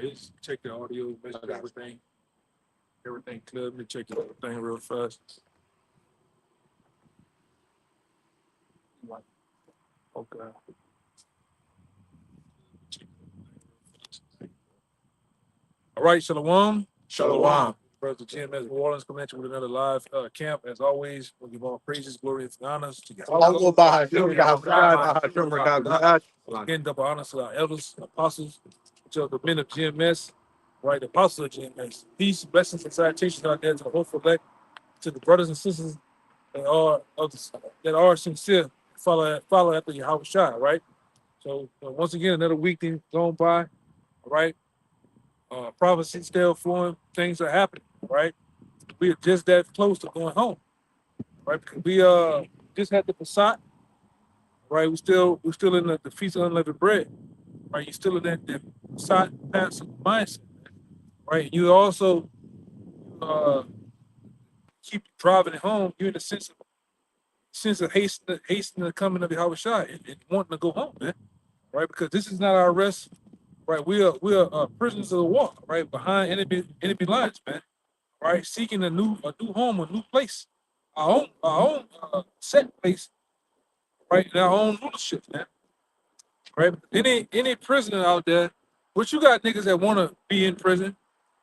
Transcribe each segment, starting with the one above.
Yeah, just check the audio, make sure everything clear. Let me check everything real fast. Okay. All right, Shalom. Shalom. Brother GMS New Orleans coming at you with another live camp. As always, we give all praises, glory, and honors to Allah God. God. Again, double honors to our elders, apostles, to the men of GMS, right? The apostles of GMS. Peace, blessings, and salutations out there to the hopeful elect, to the brothers and sisters that are sincere, follow after Yahweh Shai, right? So once again, another week gone by, all right? Prophecy still flowing, things are happening, right? We are just that close to going home, right? Because we just had the Passat, right? We're still in the feast of unleavened bread, right? You're still in that Passat passive mindset, right? You also uh keep driving it home. You're in the sense of hastening the coming of Yahweh Shai and wanting to go home, man, right? Because this is not our rest, right? We are prisoners of the war, right? Behind enemy lines, man, right? Seeking a new home, a new place, our own set place, right? And our own rulership, man, right? Any prisoner out there, which you got niggas that want to be in prison,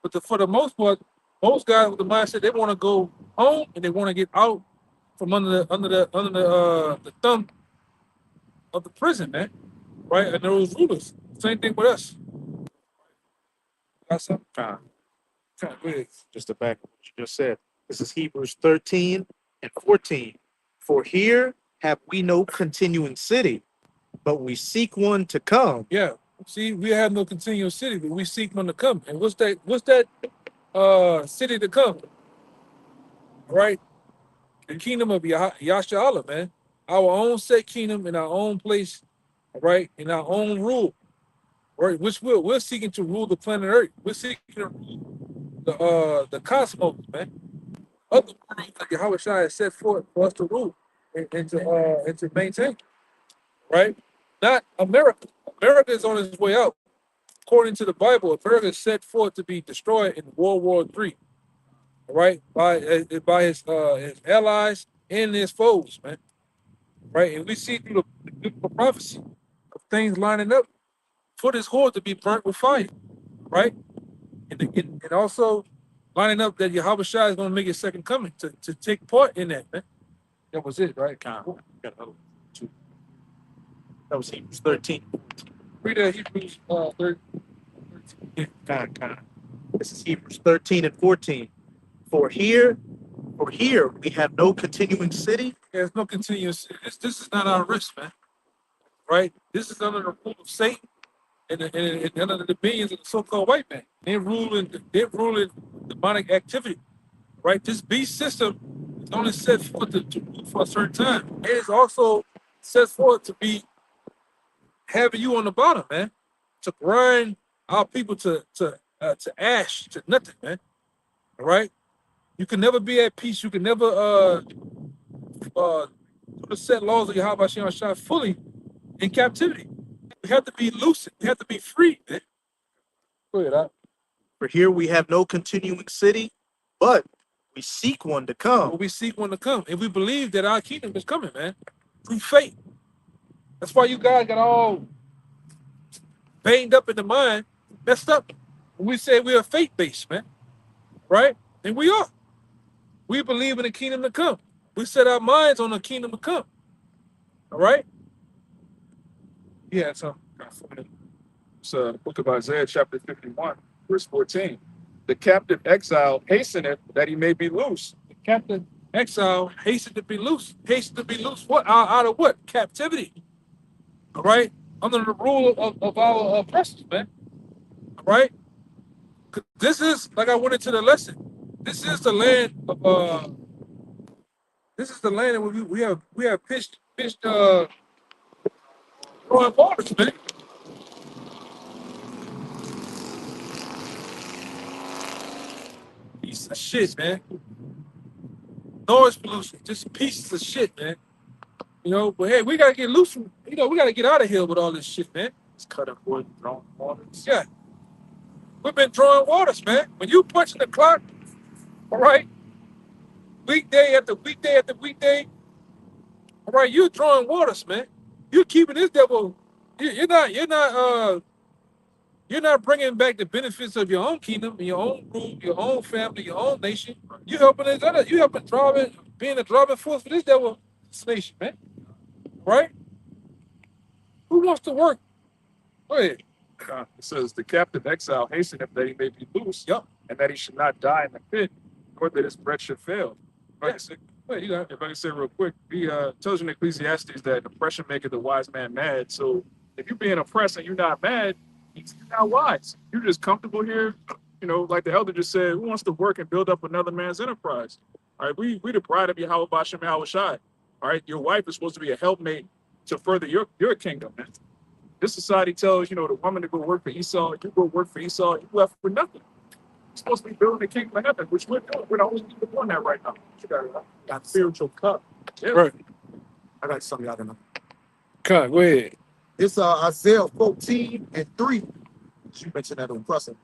but for the most part, most guys with the mindset they want to go home and they want to get out from under the thumb of the prison, man, right? And those rulers. Same thing with us. That's something. Kind of weird. Just to back up what you just said. This is Hebrews 13 and 14. For here have we no continuing city, but we seek one to come. Yeah. See, we have no continuous city, but we seek one to come. And what's that city to come? Right? The kingdom of Yasha Allah, man. Our own set kingdom in our own place, right? In our own rule. Right? Which we're seeking to rule the planet Earth. We're seeking to rule the cosmos, man. Other worlds that Yahweh Shai has set forth for us to rule and to maintain. Right? Not America. America is on its way out. According to the Bible, America is set forth to be destroyed in World War III, right? By his allies and his foes, man. Right? And we see through the biblical prophecy of things lining up for this horde to be burnt with fire, right? And also lining up that Yahweh Shai is going to make his second coming to take part in that, man. That was it, right? Got another two. That was Hebrews 13. Read that Hebrews 13. Kind. This is Hebrews 13 and 14. For here we have no continuing city. There's no continuous. This is not our risk, man. Right? This is under the rule of Satan and under the dominions of the so-called white man. They're ruling demonic activity. Right? This beast system is only set forth to rule for a certain time. It is also set forth to be having you on the bottom, man. To grind our people to ash, to nothing, man. All right? You can never be at peace. You can never do the set laws of Yahweh Hashem Shai fully in captivity. We have to be lucid. We have to be free, man. Go ahead, For here we have no continuing city, but we seek one to come. But we seek one to come. And we believe that our kingdom is coming, man. Through faith. That's why you guys got all banged up in the mind, messed up. We say we are faith-based, man. Right? And we are. We believe in the kingdom to come. We set our minds on the kingdom to come. All right? Yeah, so it's book of Isaiah, chapter 51, verse 14. The captive exile hasteneth that he may be loose. The captive exile hastened to be loose. Hastened to be loose. What? Out of what? Captivity. All right? Under the rule of our oppressors, man. All right? This is, like I went into the lesson, this is the land of this is the land that we have pitched growing borders, man. Piece of shit, man. Noise pollution, just pieces of shit, man. You know, but hey, we gotta get loose from, we gotta get out of here with all this shit, man. It's cutting wood, throwing waters. Yeah. We've been drawing waters, man. When you punching the clock, all right, weekday after weekday after weekday, all right, you're drawing waters, man. You're keeping this devil. You're not bringing back the benefits of your own kingdom, your own group, your own family, your own nation. You helping this other. You helping driving, being a driving force for this devil, this nation, man. Right? Who wants to work? Go ahead. It says the captive exile hasteneth that he may be loose, Yep. and that he should not die in the pit, nor that his bread should fail. Yes. Wait, you got it. If I can say real quick, he tells you in Ecclesiastes that oppression maketh the wise man mad. So if you're being oppressed and you're not mad, you're not wise. You're just comfortable here. You know, like the elder just said, who wants to work and build up another man's enterprise? All right, we the bride of Yahweh Bashem Yahweh Shai. All right, your wife is supposed to be a helpmate to further your kingdom, man. This society tells, you know, the woman to go work for Esau, you go work for Esau, you left with nothing. You're supposed to be building the kingdom of heaven, which we're doing. We're the only people doing that right now. You got spiritual cup. Yeah. Right. I got something y'all gonna. Come on, go ahead. It's Isaiah 14:3. You mentioned that on Prussia.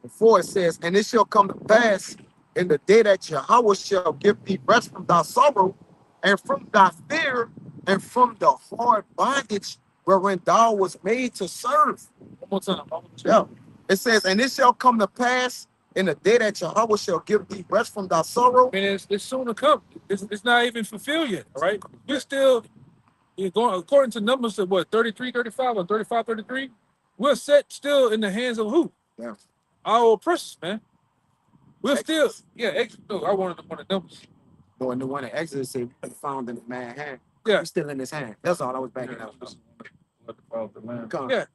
Before it says, and it shall come to pass in the day that Yahweh shall give thee rest from thy sorrow and from thy fear and from the hard bondage wherein thou was made to serve. One more time. Yeah. It says, and it shall come to pass in the day that Yahweh shall give thee rest from thy sorrow. I mean, it's soon to come. It's not even fulfilled yet, all right? We're still, you're going, according to numbers of what, 33, 35, or 35, 33? We're set still in the hands of who? Yeah. Our oppressors, man. We're still, Exodus. no, I wanted the numbers. Or in the one in Exodus say found in the man's hand. Yeah. He's still in his hand. That's all I was backing up. Come on. Yeah.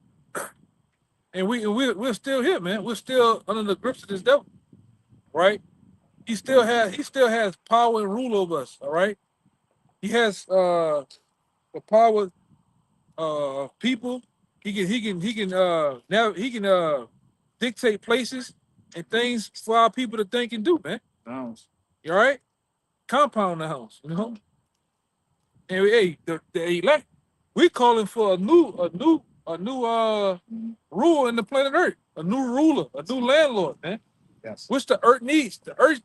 And we're still here, man. We're still under the grips of this devil, right? He still has power and rule over us, all right? He has the power of people. He can dictate places and things for our people to think and do, man. You all right? Compound the house, you know. And hey, the elect, we calling for a new rule in the planet Earth, a new ruler, a new landlord, man. Yes. Which the earth needs. The earth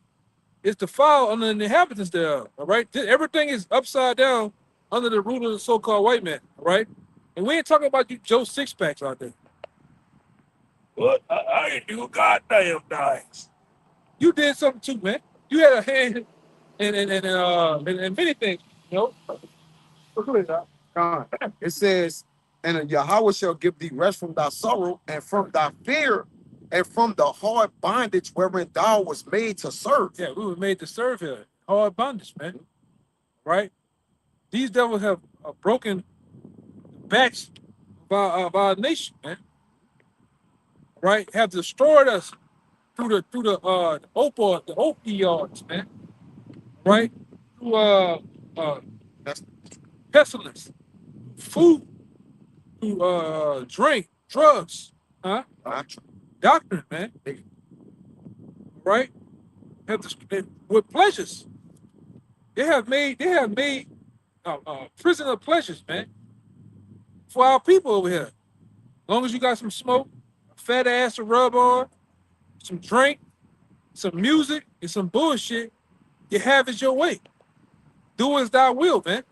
is defiled under the inhabitants thereof. All right. Everything is upside down under the rule of the so-called white man. All right. And we ain't talking about you Joe Six Packs out there. What? I ain't do goddamn things. You did something too, man. You had a hand in many things, you know. But go ahead, Doc. It says, and Yahweh shall give thee rest from thy sorrow and from thy fear and from the hard bondage wherein thou was made to serve. Yeah, we were made to serve here. Hard bondage, man. Right? These devils have broken the backs of our nation, man. Right? Have destroyed us through the opioids, man. Right? Through pestilence, food, through drink, drugs, doctrine, man. Right? With pleasures. They have made prison of pleasures, man. For our people over here. As long as you got some smoke, a fat ass to rub on, some drink, some music, and some bullshit, you have it your way. Do as thou will, man.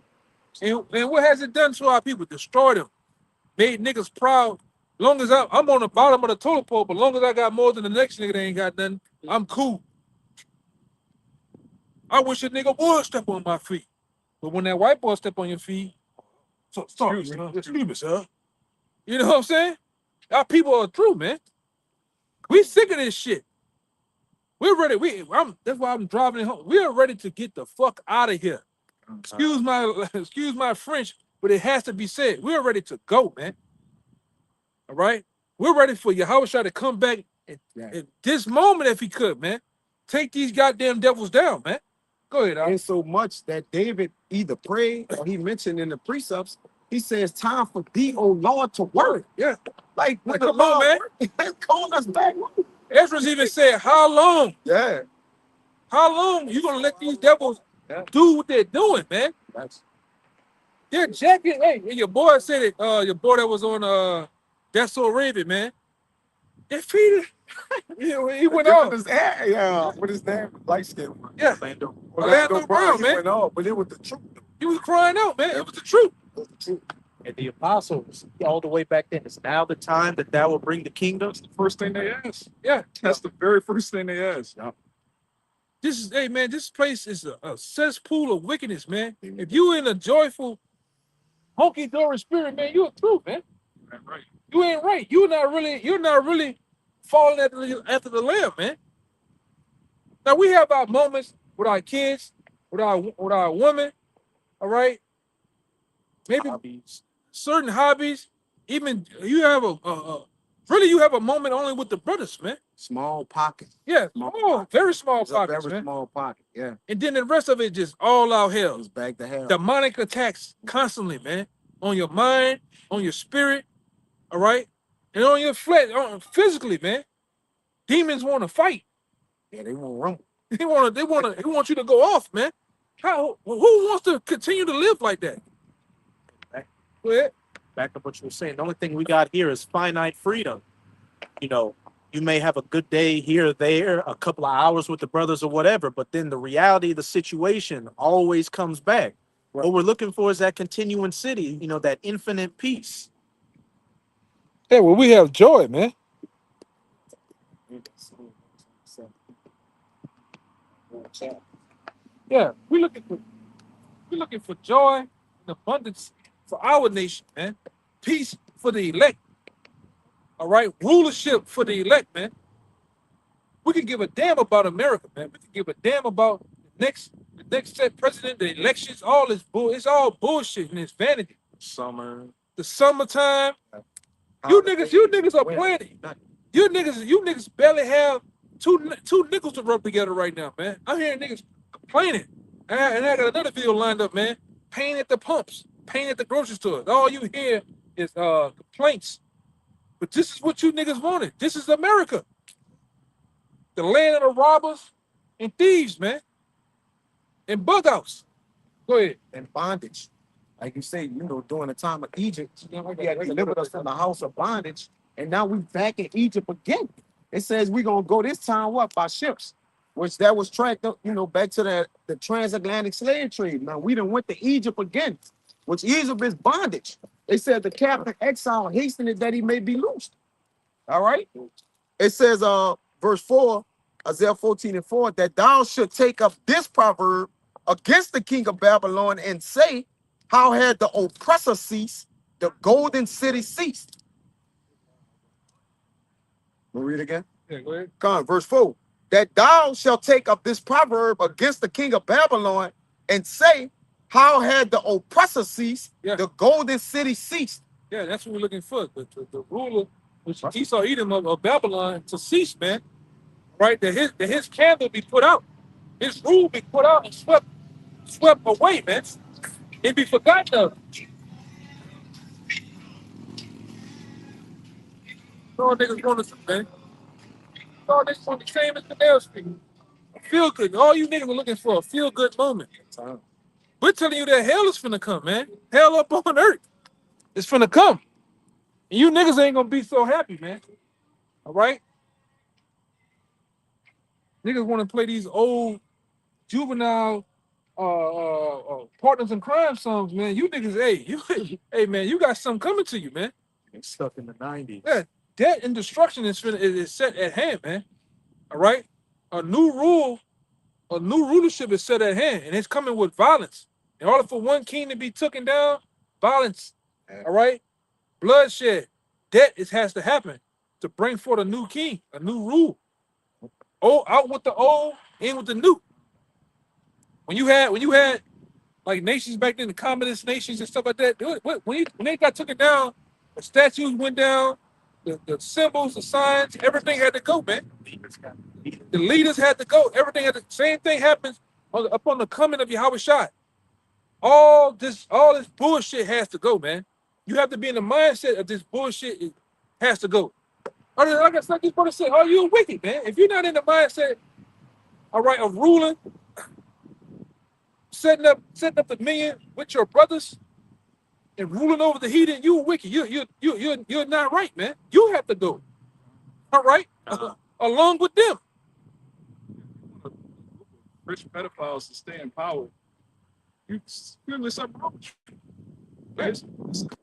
And what has it done to our people? Destroyed them. Made niggas proud. Long as I'm on the bottom of the toilet pole, but long as I got more than the next nigga that ain't got nothing, I'm cool. I wish a nigga would step on my feet. But when that white boy step on your feet, sorry, excuse me, sir. You know what I'm saying? Our people are through, man. We sick of this shit. We're ready. That's why I'm driving it home. We are ready to get the fuck out of here. Excuse my French, but it has to be said. We're ready to go, man. All right? We're ready for Yahweh to come back at this moment if he could, man. Take these goddamn devils down, man. Go ahead, Al. And so much that David either prayed or he mentioned in the precepts, he says, time for thee, O Lord, to work. Yeah. Like, when the come on, Lord man. work, calling us back. Ezra's even said, how long? Yeah. How long you gonna let these devils do what they're doing, man? They're jacking. Hey, and your boy said it. Your boy that was on That's So Raven, man. They're feeding He went Look off. at his hair, yeah. What his name? Light skin. Yeah. Orlando Brown, He man. went off, but it was the truth. He was crying out, man. It was the truth. It was the truth. And the apostles, all the way back then, it's now the time that thou will bring the kingdom. First thing they asked. Yeah. That's the very first thing they asked. This is, hey, man, this place is a cesspool of wickedness, man. If you in a joyful, honky-dory spirit, man, you're through, man. Right. You ain't right. You're not really falling after the lamb, man. Now we have our moments with our kids, with our women, all right? Maybe Hobbies. certain hobbies. Even you have you have a moment only with the brothers, man. Small pocket. Yeah, very small It's a pockets, very man. small pocket. Yeah. And then the rest of it just all out hell. It's back to hell. Demonic attacks constantly, man, on your mind, on your spirit, all right, and on your flesh, physically, man. Demons want to fight. Yeah, they won't run. They want you to go off, man. Who wants to continue to live like that? Go ahead. Back to what you were saying. The only thing we got here is finite freedom. You know, you may have a good day here or there, a couple of hours with the brothers or whatever, but then the reality of the situation always comes back. Right. What we're looking for is that continuing city, you know, that infinite peace. Yeah, well, we have joy, man. Yeah, we're looking for joy and abundance for our nation, man. Peace for the elect. All right, rulership for the elect, man. We can give a damn about America, man. We can give a damn about the next set president, the elections, all this bull. It's all bullshit and it's vanity. Summer. The summertime. You niggas are planning. You niggas barely have two nickels to rub together right now, man. I'm hearing niggas complaining. And I got another video lined up, man. Pain at the pumps, pain at the grocery store. All you hear is complaints. But this is what you niggas wanted. This is America. The land of the robbers and thieves, man. And bug outs. Go ahead. And bondage. Like you say, during the time of Egypt, he had delivered us from the house of bondage. And now we back in Egypt again. It says we're going to go this time, by ships? Which that was tracked up, back to the transatlantic slave trade. Now we done went to Egypt again, which Egypt is bondage. They said the captain exile hastened that he may be loosed. All right. It says, verse 4, Isaiah 14:4, that thou should take up this proverb against the king of Babylon and say, how had the oppressor ceased, the golden city ceased. We'll read it again. Yeah, go ahead. Come on, verse 4. That thou shalt take up this proverb against the king of Babylon and say, how had the oppressor ceased, the golden city ceased. Yeah, that's what we're looking for. The ruler, which Esau Edom of Babylon, to cease, man. Right? That his candle be put out. His rule be put out and swept away, man. It be forgotten of. All niggas want us, man. All niggas want the same as the Canal Street. Feel good. All you niggas are looking for a feel good moment. We're telling you that hell is finna come, man. Hell up on earth. It's finna come. And you niggas ain't gonna be so happy, man. All right? Niggas want to play these old juvenile partners in crime songs, man. You niggas, hey, man, you got something coming to you, man. It's stuck in the 90s. Yeah, death and destruction is set at hand, man. All right? A new rulership is set at hand, and it's coming with violence. In order for one king to be taken down, violence, all right? Bloodshed, death has to happen to bring forth a new king, a new rule. Oh, out with the old, in with the new. When you had like nations back then, the communist nations and stuff like that, when they got taken down, the statues went down, the symbols, the signs, everything had to go, man. The leaders had to go. Everything had to. Same thing happens upon the coming of Yahweh Shai. All this bullshit has to go, man. You have to be in the mindset of this bullshit. It has to go. Like I said, this brother said, "Oh, you're wicked, man. If you're not in the mindset, all right, of ruling, setting up the million with your brothers, and ruling over the heathen, you're wicked. You're not right, man. You have to go. All right, along with them. Rich pedophiles to stay in power. You clearly something wrong with you.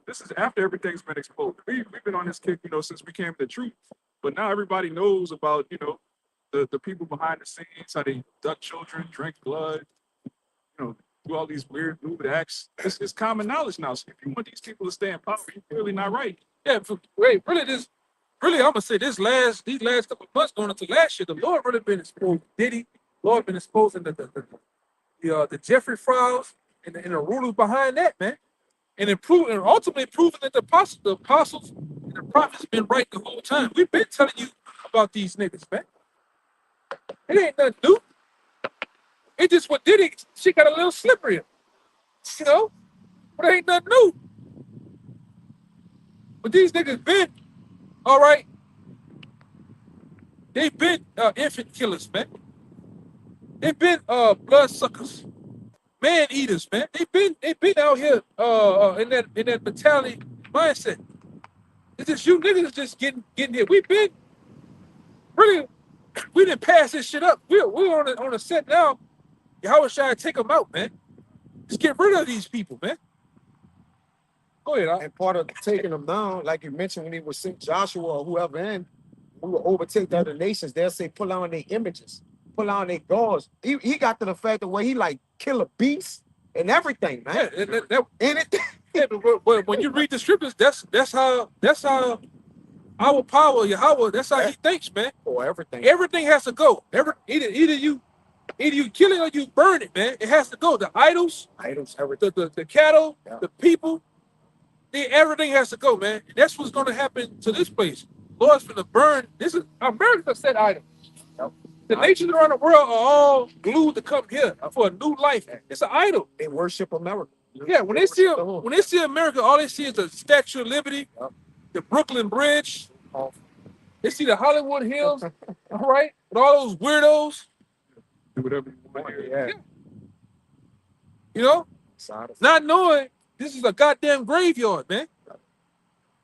This is after everything's been exposed. We've been on this kick, since we came to the truth. But now everybody knows about, the people behind the scenes, how they duck children, drink blood, do all these weird lewd acts. It's common knowledge now. So if you want these people to stay in power, you're clearly not right. Yeah, wait, really, I'm gonna say these last couple of months going into last year, the Lord really been exposing Diddy. Lord been exposing the Jeffrey files and the rulers behind that, man, and ultimately proving that the apostles and the prophets been right the whole time. We've been telling you about these niggas, man. It ain't nothing new. It just what Diddy, she got a little slippery, but it ain't nothing new. But these niggas been all right. They've been infant killers, man. They've been blood suckers, man eaters, man. They've been out here in that mentality mindset. It's just you niggas just getting here. We've been really we didn't pass this shit up. We're on a set now. How should I take them out, man? Just get rid of these people, man. Go ahead, Al. And part of taking them down, like you mentioned, when he was sent Joshua or whoever in, we will overtake the other nations. They'll say, pull on their images, pull on their gods. He got to the fact that where he like kill a beast and everything, man. Yeah, Anything. yeah, but when you read the scriptures, that's how our power, Yahweh, that's how he thinks, man. Or everything. Everything has to go. Either you kill it or you burn it, man. It has to go. The idols, Everything. the cattle, Yeah. the people, everything has to go, man. And that's what's going to happen to this place. Lord's going to burn. This is America's a set item. The nations around the world are all glued to come here for a new life. It's an idol. They worship America. Yeah, when they see America, all they see is the Statue of Liberty, the Brooklyn Bridge. They see the Hollywood Hills, all right, with all those weirdos. Do whatever you want here. Yeah. Not knowing this is a goddamn graveyard, man.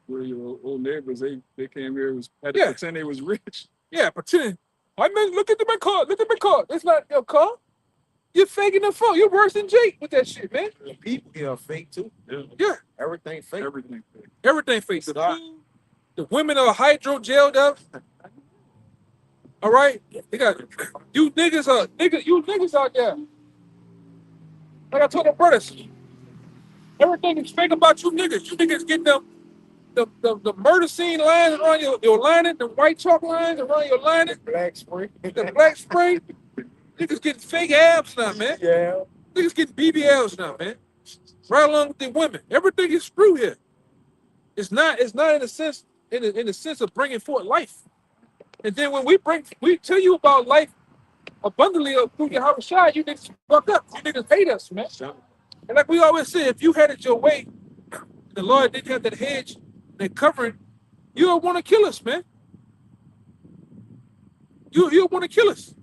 Where your old neighbors, they came here, had to pretend they was rich. Yeah, pretend. I mean, look at my car. Look at my car. It's not your car. You're faking the phone. You're worse than Jake with that shit, man. The people here are fake too. Yeah. Everything fake. Everything fake. Everything fake. The food, the women are hydrogeled up. All right? They got you niggas out there. Like I told the brothers, everything is fake about you niggas. You niggas getting the murder scene lines around your lining, the white chalk lines around your lining, Black spray. the black spray. Niggas getting fake abs now, man. Yeah. Niggas getting BBLs now, man. Right along with the women. Everything is screw here. It's not in the sense of bringing forth life. And then when we tell you about life abundantly through your house shine, you niggas fuck up. You niggas hate us, man. And like we always say, if you had it your way, the Lord didn't have that hedge, that covering, you don't want to kill us, man. You don't want to kill us.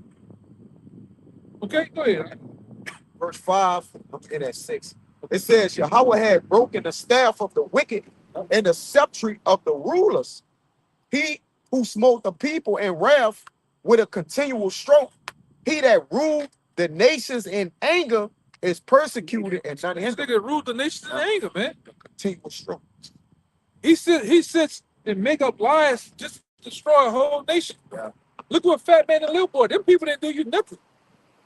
Okay, go ahead. Verse 5, I'm in at 6. It says, Yahweh had broken the staff of the wicked and the sceptre of the rulers. He who smote the people in wrath with a continual stroke. He that ruled the nations in anger is persecuted and not This hindered. nigga ruled the nations in anger, man. Continual stroke. He sits and make up lies just to destroy a whole nation. Yeah. Look what Fat Man and Lil Boy, them people didn't do you nothing.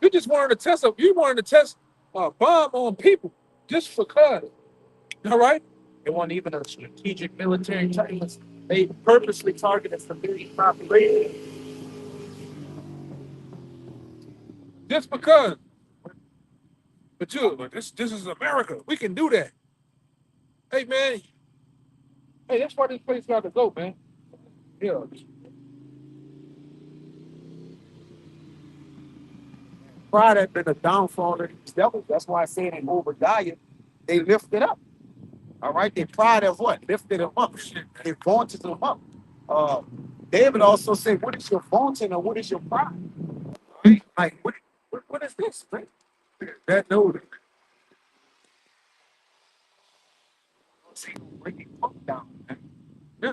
You just wanted to test a bomb on people just for cause. All right? It wasn't even a strategic military tactics. They purposely targeted civilian population. Just because. But this is America. We can do that. Hey man. Hey, that's why this place got to go, man. Yeah. Pride had been a downfall of these devils. That's why I say in Obadiah, they lifted up. All right, they pride of what? Lifted them up. They vaunted them up. David also said, what is your vaunting or what is your pride? Right? Like, what is this, man? That noted. See, breaking book down, man. Yeah.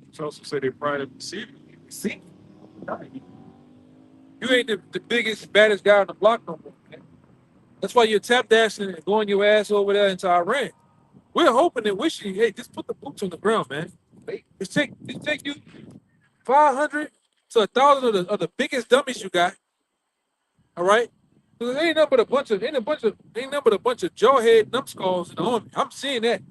It's also say they pride of deceiving. See, You ain't the biggest, baddest guy on the block no more, man. That's why you're tap dancing and going your ass over there into Iran. We're hoping and wishing, hey, just put the boots on the ground, man. Just take you 500 to 1,000 of the biggest dummies you got. All right, because ain't nothing but a bunch of jawhead numbskulls in the army. I'm seeing that.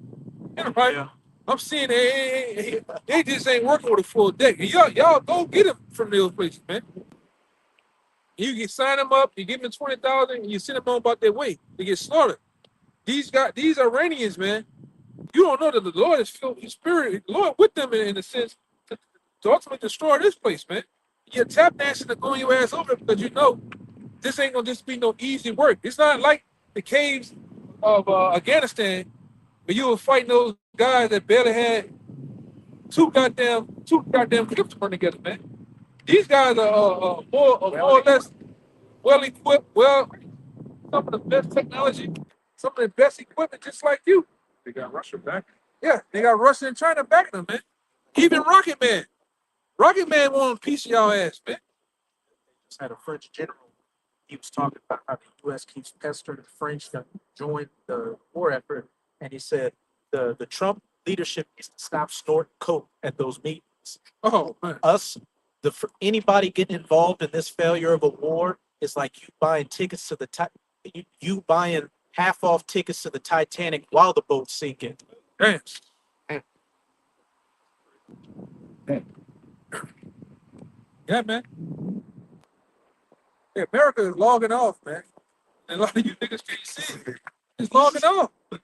Right? Yeah. I'm seeing they just ain't working with a full deck. And y'all go get them from those places, man. You can sign them up, you give them 20,000, and you send them on about their way. They get slaughtered. These Iranians, man, you don't know that the Lord is filled His spirit, the Lord with them in a sense to ultimately destroy this place, man. You're tap dancing and going your ass over because you know this ain't gonna just be no easy work. It's not like the caves of Afghanistan where you were fighting those guys that barely had two goddamn clips to burn together, man. These guys are more or less well equipped, some of the best technology, some of the best equipment, just like you. They got Russia back. Yeah, they got Russia and China backing them, man. Even Rocket Man want a piece of y'all ass, man. Just had a French general. He was talking about how the U.S. keeps pestering the French to join the war effort, and he said the Trump leadership needs to stop snorting coke at those meetings. Oh man, For anybody getting involved in this failure of a war is like you buying tickets to you buying half off tickets to the Titanic while the boat's sinking. damn. Yeah, man. Yeah, America is logging off, man. And a lot of you niggas can't see it. It's logging off. You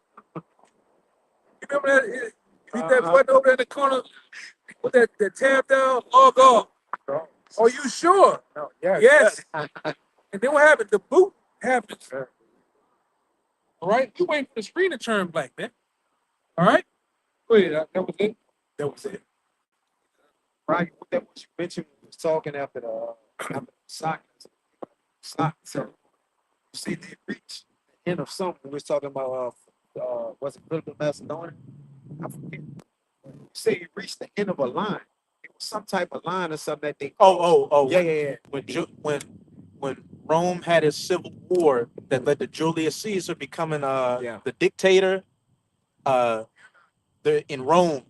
remember that? You hit that button over there in the corner with that tab down, log off. Are you sure? no, Yes. And then what happened? The boot happens. All right? You waiting for the screen to turn black, man. All right? Wait, that was it? that was it. Right, that was you mentioned when we was talking after the sock. So you see, they reached the end of something. We was talking about was it Critical Macedonia? I forget. You say he reached the end of a line. It was some type of line or something that they. Oh. Yeah. When Rome had its civil war that led to Julius Caesar becoming the dictator, in Rome,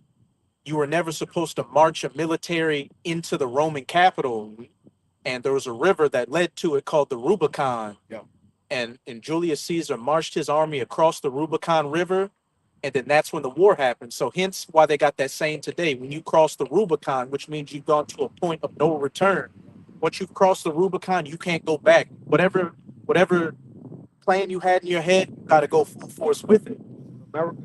you were never supposed to march a military into the Roman capital, and there was a river that led to it called the Rubicon. Yeah. And Julius Caesar marched his army across the Rubicon River, and then that's when the war happened. So hence why they got that saying today: when you cross the Rubicon, which means you've gone to a point of no return. Once you've crossed the Rubicon, you can't go back. Whatever plan you had in your head, you got to go full force with it. America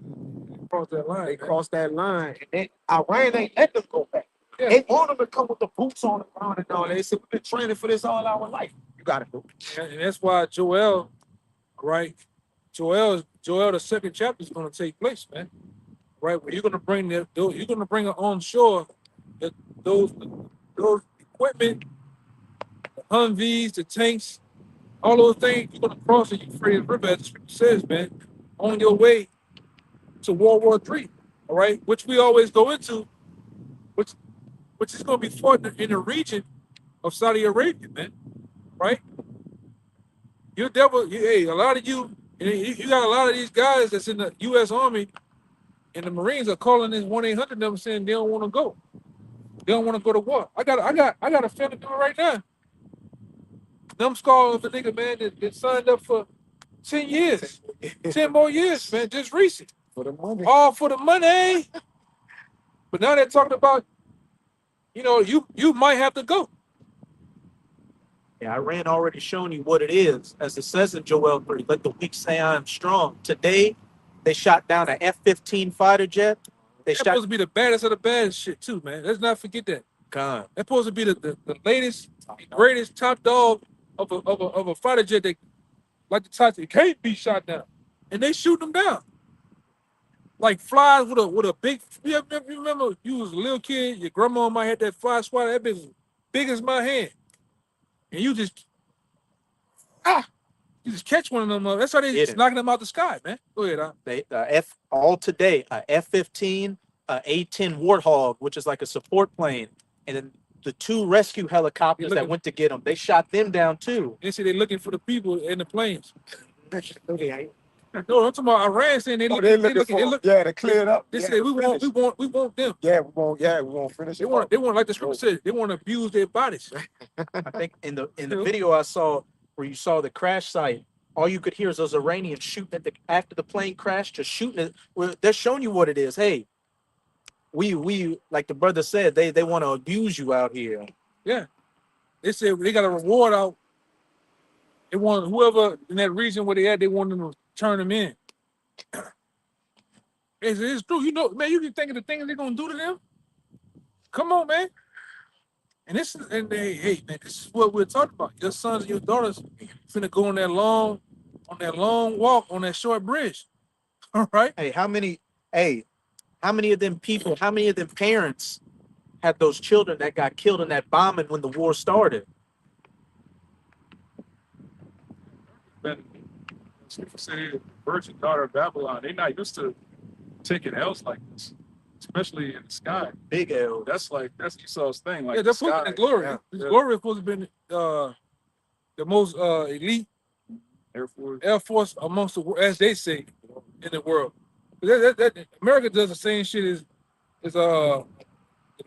Cross that line. they man. crossed that line, and then Iran ain't let them go back. Yeah. They want them to come with the boots on the ground and all that. They said we've been training for this all our life. You got to do it. And that's why Joel, right? Joel, the second chapter is going to take place, man. Right? Where you're going to bring you're going to bring on shore those equipment, the Humvees, the tanks, all those things. You're going to cross the Euphrates River, as the scripture says, man, on your way to World War III. All right, which we always go into, which is going to be fought in the region of Saudi Arabia, man. Right? Hey, a lot of you got a lot of these guys that's in the U.S. Army and the Marines are calling this 1-800 number saying they don't want to go. They don't want to go to war. I got a family member right now. Numbskull of a nigga, man, that signed up for 10 years. 10 more years, man, just recent. For the money. All for the money. But now they're talking about, you might have to go. Yeah, Iran already shown you what it is. As it says in Joel 3, let the weak say I am strong. Today, they shot down an F-15 fighter jet. That's supposed to be the baddest of the baddest shit, too, man. Let's not forget that. God. That's supposed to be the latest, greatest top dog of a fighter jet that, like the Titan, can't be shot down. And they shoot them down. Like flies with a big, you remember you was a little kid, your grandma might have that fly swatter, that bitch was big as my hand. And you just catch one of them. That's why they just knocking them out the sky, man. Go ahead, a F-15, A-10 Warthog, which is like a support plane, and then the 2 rescue helicopters that went to get them. They shot them down too. They say they're looking for the people in the planes. Okay. No, I'm talking about Iran saying they Oh, look. they They looking look. for yeah to clear it up. They Yeah, say to finish. we want them. Yeah, we won't finish They it. want. They want like the scripture said. They want to abuse their bodies. I think in the video I saw where you saw the crash site, all you could hear is those Iranians shooting at after the plane crashed, just shooting it. Well, they're showing you what it is. Hey, we like the brother said, they want to abuse you out here. Yeah, they said they got a reward out. They want whoever in that region where they at. They want them to turn them in. It's true. You know, man. You can think of the things they're gonna do to them. Come on, man. And this is hey man, this is what we're talking about. Your sons and your daughters finna go on that long walk on that short bridge. All right. Hey, how many of them people, how many of them parents had those children that got killed in that bombing when the war started? Been say virgin daughter of Babylon. They're not used to taking L's like this, especially in the sky. Big L. That's Esau's thing. Like Yeah, they're supposed to be glory. Yeah, His glory is supposed to be the most elite Air Force Force. amongst the as they say in the world. America does the same shit as the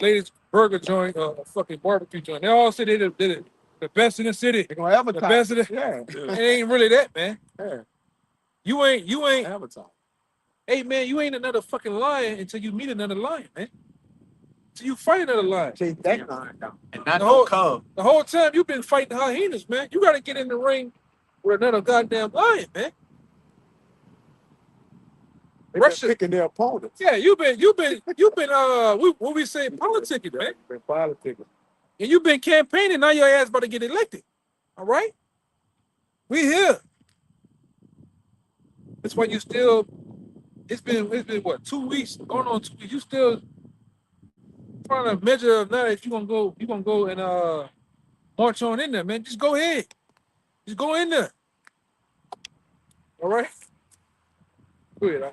latest burger joint, fucking barbecue joint. They all say they're the best in the city. They're gonna advertise. The best of the Yeah. It ain't really that, man. Yeah. You ain't Advertise. hey man, you ain't another fucking lion until you meet another lion, man. Until you fight another lion. Take that line down. And not The no whole- cub. The whole time you've been fighting hyenas, man. You gotta get in the ring with another goddamn lion, man. They've Russia- been picking their opponents. Yeah, you've been what we say politicking, man. Been politicking. And you've been campaigning, now your ass about to get elected. All right? We here. That's why you still it's been what 2 weeks, going on 2 weeks. You still trying to measure if not if you're gonna go and march on in there, man. Just go ahead. Just go in there. All right? Go ahead.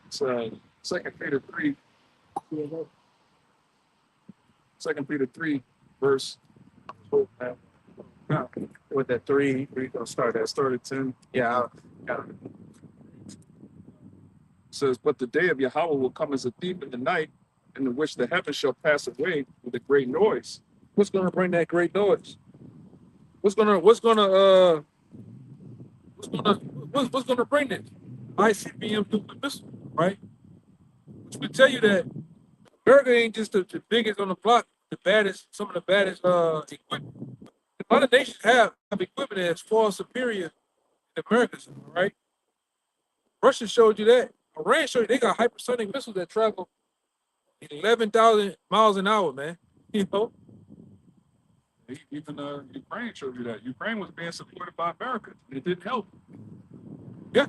It's 2 Peter 3. 2 Peter 3, verse. With that 3, we're gonna start That started 10. Yeah. It says, but the day of Yahweh will come as a thief in the night, in the which the heavens shall pass away with a great noise. What's gonna bring that great noise? What's gonna bring it? ICBM nuclear missile, right? Which would tell you that America ain't just the biggest on the block, the baddest, some of the baddest equipment. A lot of nations have equipment that's far superior to America's, right? Russia showed you that. Iran showed you they got hypersonic missiles that travel 11,000 miles an hour, man. You know? Even Ukraine showed you that. Ukraine was being supported by America. It didn't help. Yeah.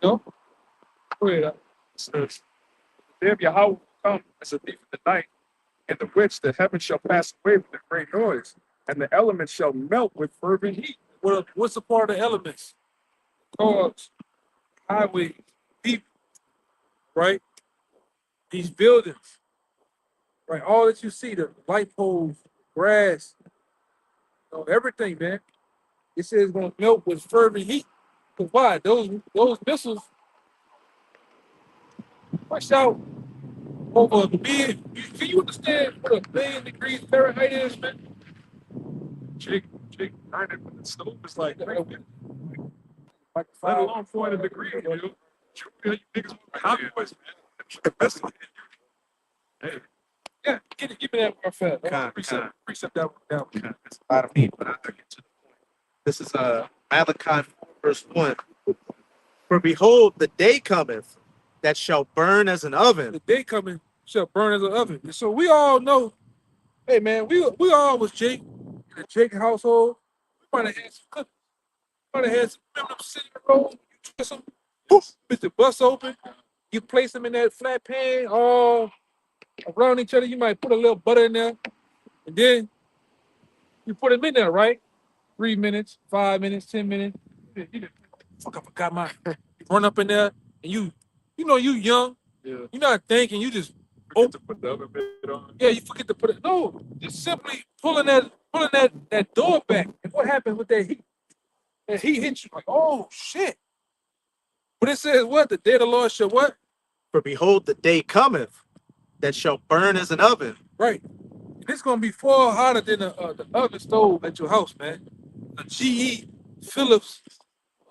No? Go ahead. It says, the day of Yahweh will come as a thief in the night, in the which the heavens shall pass away with a great noise, and the elements shall melt with fervent heat. What's the part of the elements? Cars, highways, people, right? These buildings, right? All that you see, the light poles, grass, everything, man. It says it's gonna melt with fervent heat. Cause why? Those missiles push out over a billion. Can you understand what 1,000,000 degrees Fahrenheit is, man? Jake, grinding with the stove is like, let Like alone 400 degrees, you know? You niggas want hot boys, man. That's like, hey, yeah, give me that real fast. Con. Precept that one down. It's a lot of people, but I'll get to the point. This is Malachi 4, verse 1. For behold, the day cometh that shall burn as an oven. The day coming shall burn as an oven. And so we all know, hey man, we all was Jake in the Jake household. We might have had some cookies. Might have had some them cinnamon rolls. You twist them, put the bus open. You place them in that flat pan all around each other. You might put a little butter in there, and then you put them in there, right? 3 minutes, 5 minutes, 10 minutes. Fuck, I forgot mine. You run up in there, and you know you young. Yeah. You're not thinking, you just Forget to put the other bit on. yeah, you forget to put it. No, just simply pulling that door back. And what happened with that heat? That heat hit you like, oh shit. But it says what? The day of the Lord shall what? For behold, the day cometh that shall burn as an oven. Right. And it's gonna be far hotter than the oven stove at your house, man. The GE, Philips,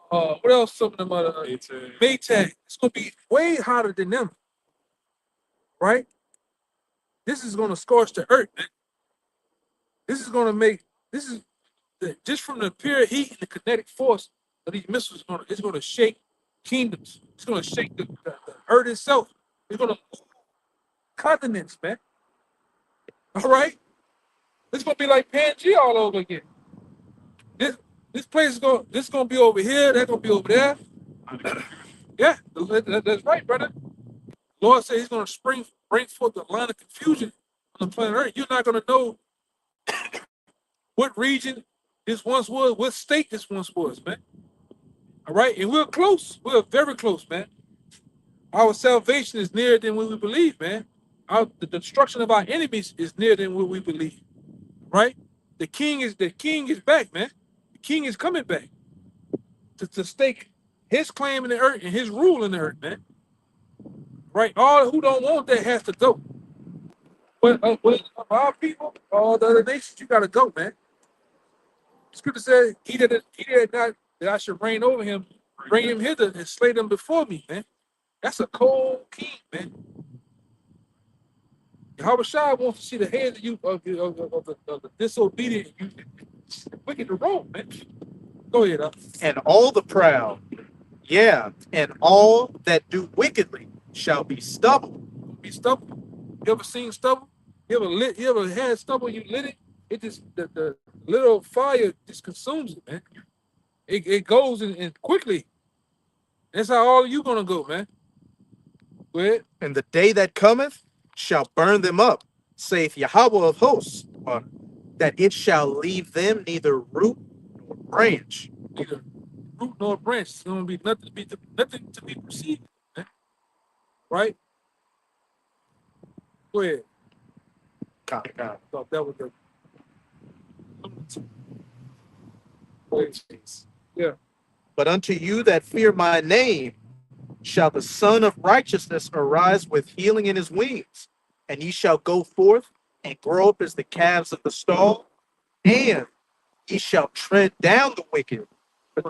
what else? Some of them other Maytag. It's gonna be way hotter than them, right? This is gonna scorch the earth, man. This is gonna make this is just from the pure heat and the kinetic force of these missiles. It's gonna shake kingdoms. It's gonna shake the earth itself. It's gonna move continents, man. All right. It's gonna be like Pangea all over again. This place is gonna be over here. That's gonna be over there. Yeah, that's right, brother. Lord said He's gonna bring forth a line of confusion on the planet Earth. You're not gonna know what region this once was, what state this once was, man. All right, and we're close. We're very close, man. Our salvation is nearer than what we believe, man. The destruction of our enemies is nearer than what we believe, right? The king is back, man. The king is coming back to stake his claim in the earth and his rule in the earth, man. Right? All who don't want that has to go. But our people, all the other nations, you gotta go, man. Scripture said, he did not that I should reign over him, bring him hither and slay them before me, man. That's a cold king, man. Yahweh Shai wants to see the heads of you of the disobedient, you wicked to Rome, man. Go ahead, And all the proud, and all that do wickedly shall be stubble. Be stubble. You ever seen stubble? You ever had stubble? You lit it. It just the little fire just consumes it, man. It goes in quickly. That's how all you gonna go, man. Go ahead. And the day that cometh shall burn them up, saith Yahweh of hosts, that it shall leave them neither root nor branch. Neither root nor branch. It's gonna be nothing to be perceived, man. Right? Go ahead. Thought that was the. Yeah. But unto you that fear my name shall the Son of Righteousness arise with healing in his wings, and ye shall go forth and grow up as the calves of the stall, and ye shall tread down the wicked.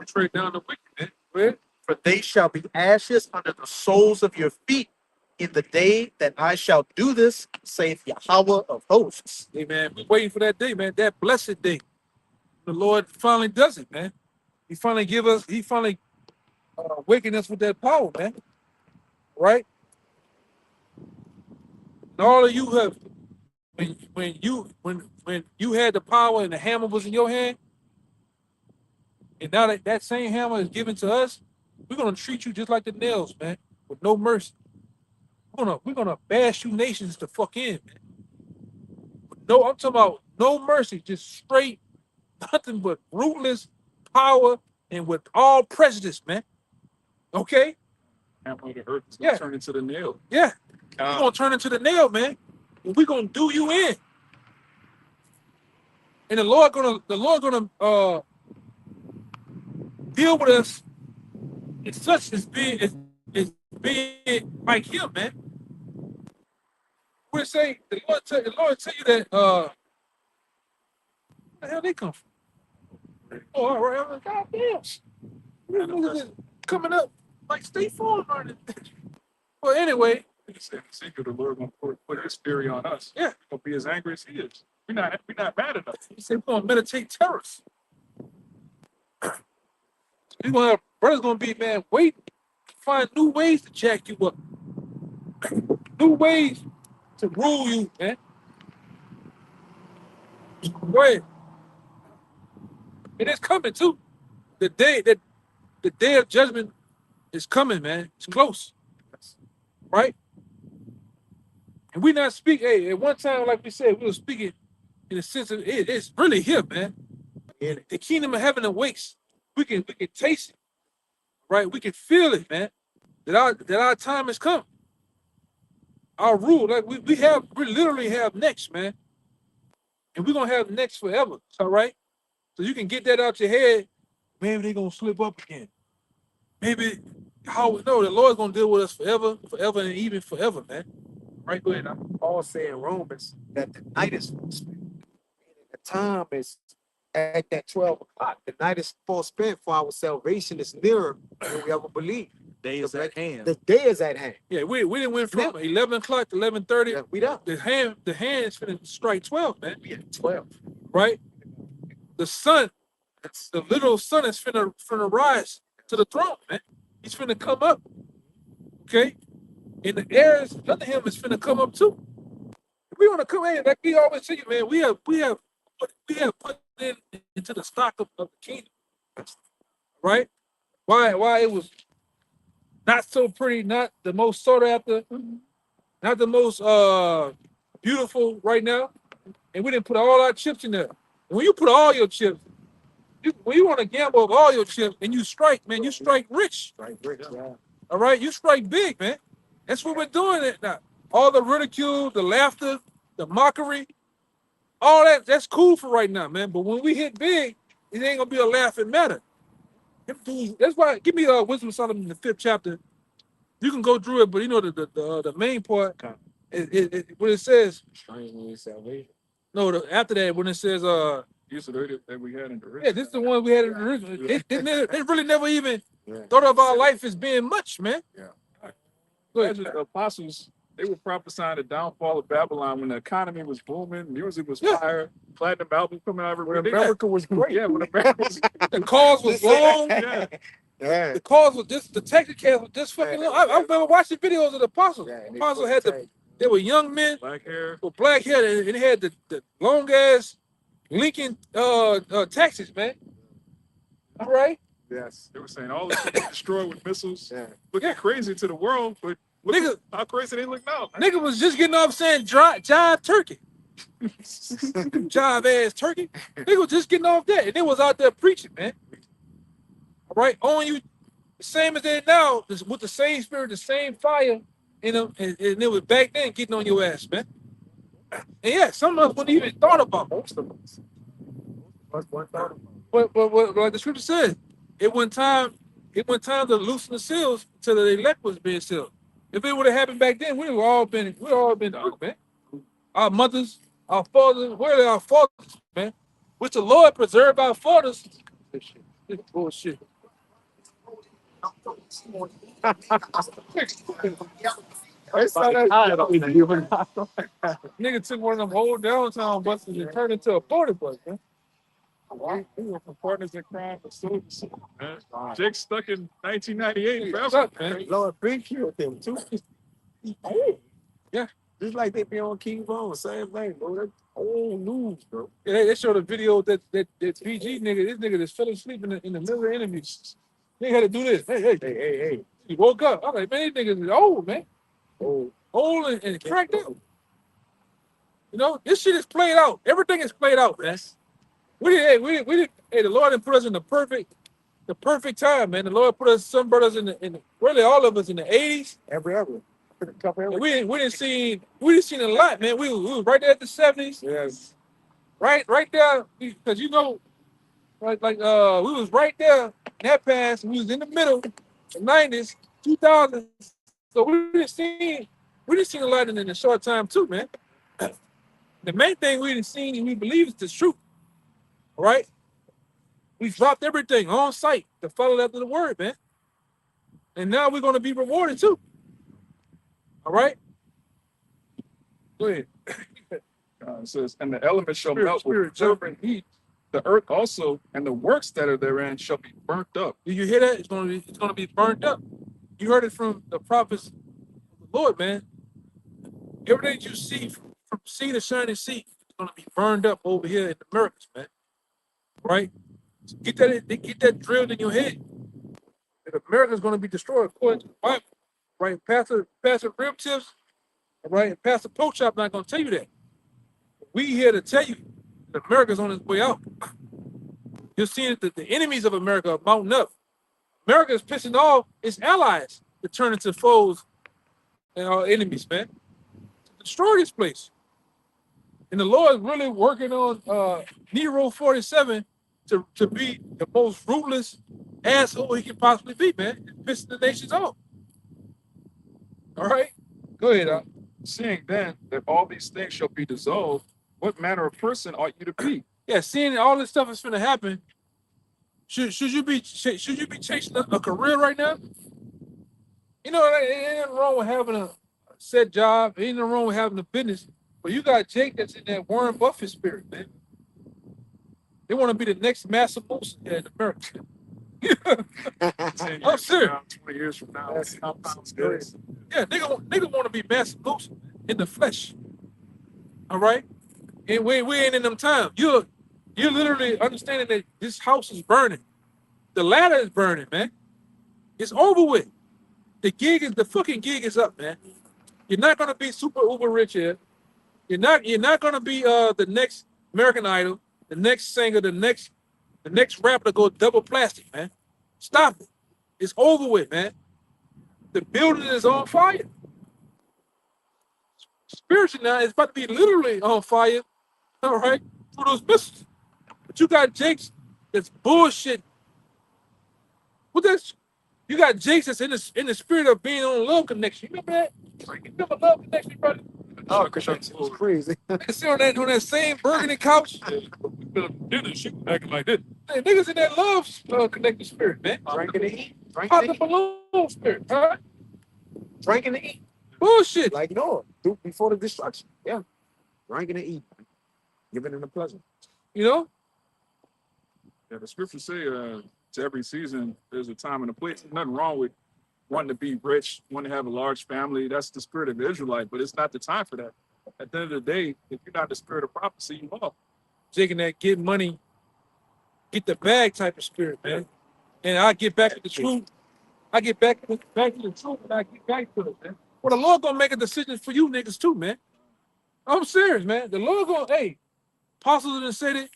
Tread down the wicked, man. Go ahead. For they shall be ashes under the soles of your feet in the day that I shall do this, saith Yahweh of hosts. Hey, man, we're waiting for that day, man. That blessed day. The Lord finally does it, man. He finally waking us with that power, man. Right? And all of you have, when you had the power and the hammer was in your hand, and now that same hammer is given to us, we're gonna treat you just like the nails, man, with no mercy. We're gonna bash you nations to fuck in, man. No, I'm talking about no mercy, just straight, nothing but ruthless power and with all prejudice, man. Okay? Hammer of the earth is Yeah. gonna turn into the nail. Yeah. We're gonna turn into the nail, man. And we're gonna do you in. And the Lord gonna deal with us in such as being like him, man. We're saying the Lord tell you that where the hell they come from? Oh, all right. I'm like, God damn. These niggas is coming up like State Farm running. Well, anyway. He said, the secret, the Lord gonna put his fury on us. Yeah. We're gonna be as angry as he is. We're not mad enough. He said we're gonna meditate terrorists. We're gonna have brothers gonna be, man, wait, find new ways to jack you up. New ways to rule you, man. Go ahead. And it's coming too. The day of judgment is coming, man. It's close. Right? And we not speaking, hey, at one time, like we said, we were speaking in the sense of it's really here, man. And the kingdom of heaven awaits. We can taste it, right? We can feel it, man. That our time has come. our rule. Like we literally have next, man. And we're gonna have next forever. All right. So you can get that out your head. Maybe they're gonna slip up again. Maybe how no, the Lord's gonna deal with us forever, forever, and even forever, man. Right? Go ahead. Paul said in Romans that the night is full spent. The time is at that 12 o'clock. The night is full spent for our salvation is nearer than we ever believe. Day is at hand. The day is at hand. Yeah, we didn't went from 11 o'clock to 11:30. Yeah, we done. The hand is finna strike 12, man. We at 12. Right? The sun, the little sun is finna rise to the throne, man. He's finna come up. Okay? And the heirs under him is finna come up too. We want to come in, like we always say, man. We have put into the stock of the kingdom, right? Why it was not so pretty, not the most sought after, not the most beautiful right now, and we didn't put all our chips in there. When you put all your chips, when you want to gamble of all your chips and you strike, man, you strike rich. Right, Rick, yeah. All right, you strike big, man. That's what we're doing it now. All the ridicule, the laughter, the mockery, all that's cool for right now, man. But when we hit big, it ain't gonna be a laughing matter. That's why give me Wisdom of Solomon in the 5th chapter. You can go through it, but you know the main part when it says Salvation. no, after that when it says These are the that we had in the original. yeah, this is the one we had in the original. They really never even Yeah. thought of our life as being much, man. Yeah. Go ahead. Imagine the apostles, they were prophesying the downfall of Babylon when the economy was booming, music was Yeah. fire, platinum albums coming out every When week. America was great. Yeah, when America was The cars was long. yeah. Yeah. The cars was just the taxicabs was just fucking long. I remember watching videos of the apostles. Yeah, and they Apostles put had tag- they were young men black hair. with black hair and they had the long ass Lincoln taxis, man. All right. Yes. They were saying all this shit was destroyed with missiles. Yeah. Looking crazy to the world, but look Nigga- at how crazy they look now. Nigga was just getting off saying jive turkey. Jive ass turkey. Nigga was just getting off that. And they was out there preaching, man. All right. On you the same as they now, with the same spirit, the same fire in them, and it was back then getting on your ass, man. And yeah, some of us wouldn't even thought about most of us. What's one thought? But like the scripture says, it went time to loosen the seals until the elect was being sealed. If it would have happened back then, we'd all been through, man. Our mothers, our fathers, where are our fathers, man? Which the Lord preserved our fathers. This bullshit. Nigga took one of them old downtown buses and turned it into a 40 bus, man. We were from partners in crime for soldiers. Jake stuck in 1998 What's forever. up, man? Lord Ben killed them too. Yeah. Just like they be on King Von, same thing, bro. That's old news, bro. Yeah, they showed a video that PG nigga, this nigga just fell asleep in the middle of enemies. They had to do this. Hey. He woke up. I'm like, man, these niggas is old, man. Old and cracked up. You know, this shit is played out. Everything is played out, man. Hey, the Lord didn't put us in the perfect time, man. The Lord put us, some brothers in the really all of us in the 80s. And we didn't see a lot, man. We was right there at the 70s. Yes. Right there, because you know, we was right there in that pass. We was in the middle, the 90s, 2000s. So we didn't see a lot in a short time too, man. The main thing we didn't see and we believe is the truth. All right, we dropped everything on site to follow after the word, man. And now we're gonna be rewarded too. All right. Go ahead. It says, and the elements shall melt with fervent heat. The earth also and the works that are therein shall be burnt up. Did you hear that? It's gonna be burnt up. You heard it from the prophets of the Lord, man. Everything you see from sea to shining sea is gonna be burned up over here in the Americas, man. Right? So get that drilled in your head. That America's gonna be destroyed according to the Bible. Right? Pastor Rib Tips, right? And Pastor Poke Chop not gonna tell you that. We here to tell you that America's on its way out. You're seeing that the enemies of America are mounting up. America is pissing off its allies to turn into foes and our enemies, man. destroy this place. And the Lord is really working on Nero 47 to be the most ruthless asshole he can possibly be, man. Pissing the nations off. All right? Go ahead, Doc. Seeing then that all these things shall be dissolved, what manner of person ought you to be? Yeah, seeing all this stuff is going to happen, should you be chasing a career right now? You know, ain't nothing wrong with having a set job. Ain't nothing wrong with having a business. But you got Jake that's in that Warren Buffett spirit, man. They want to be the next Master Moose in America. 10 I'm years from serious. now, 20 years from now. That's Sounds good. Yeah, nigga want to be Master Moose in the flesh. All right? And we ain't in them times. You're literally understanding that this house is burning. The ladder is burning, man. It's over with. The fucking gig is up, man. You're not gonna be super uber rich here. You're not gonna be the next American Idol, the next singer, the next rapper to go double plastic, man. Stop it. It's over with, man. The building is on fire. Spiritually now, it's about to be literally on fire, all right, through those missiles. But you got Jakes that's bullshit. What that's you got Jakes that's in the spirit of being on Love Connection. You remember that? You remember Love Connection, brother? Oh, it's crazy. They sit on that same burgundy couch. Dinner, she was acting like this. Hey, niggas in that love connected spirit, man. Drinking and eating. Pop the balloon spirit, all right? Drinking and eating. Bullshit. Like Noah, before the destruction. Yeah. Drinking and eating. Giving them the pleasure. You know? Yeah, the scriptures say to every season, there's a time and a place. There's nothing wrong with wanting to be rich, wanting to have a large family. That's the spirit of the Israelite, but it's not the time for that. At the end of the day, if you're not the spirit of prophecy, you lost. Taking that get money, get the bag type of spirit, man. And I get back to the truth. I get back to the truth and I get back to it, man. Well, the Lord gonna make a decision for you niggas too, man. I'm serious, man. The Lord gonna, hey, apostles didn't say that,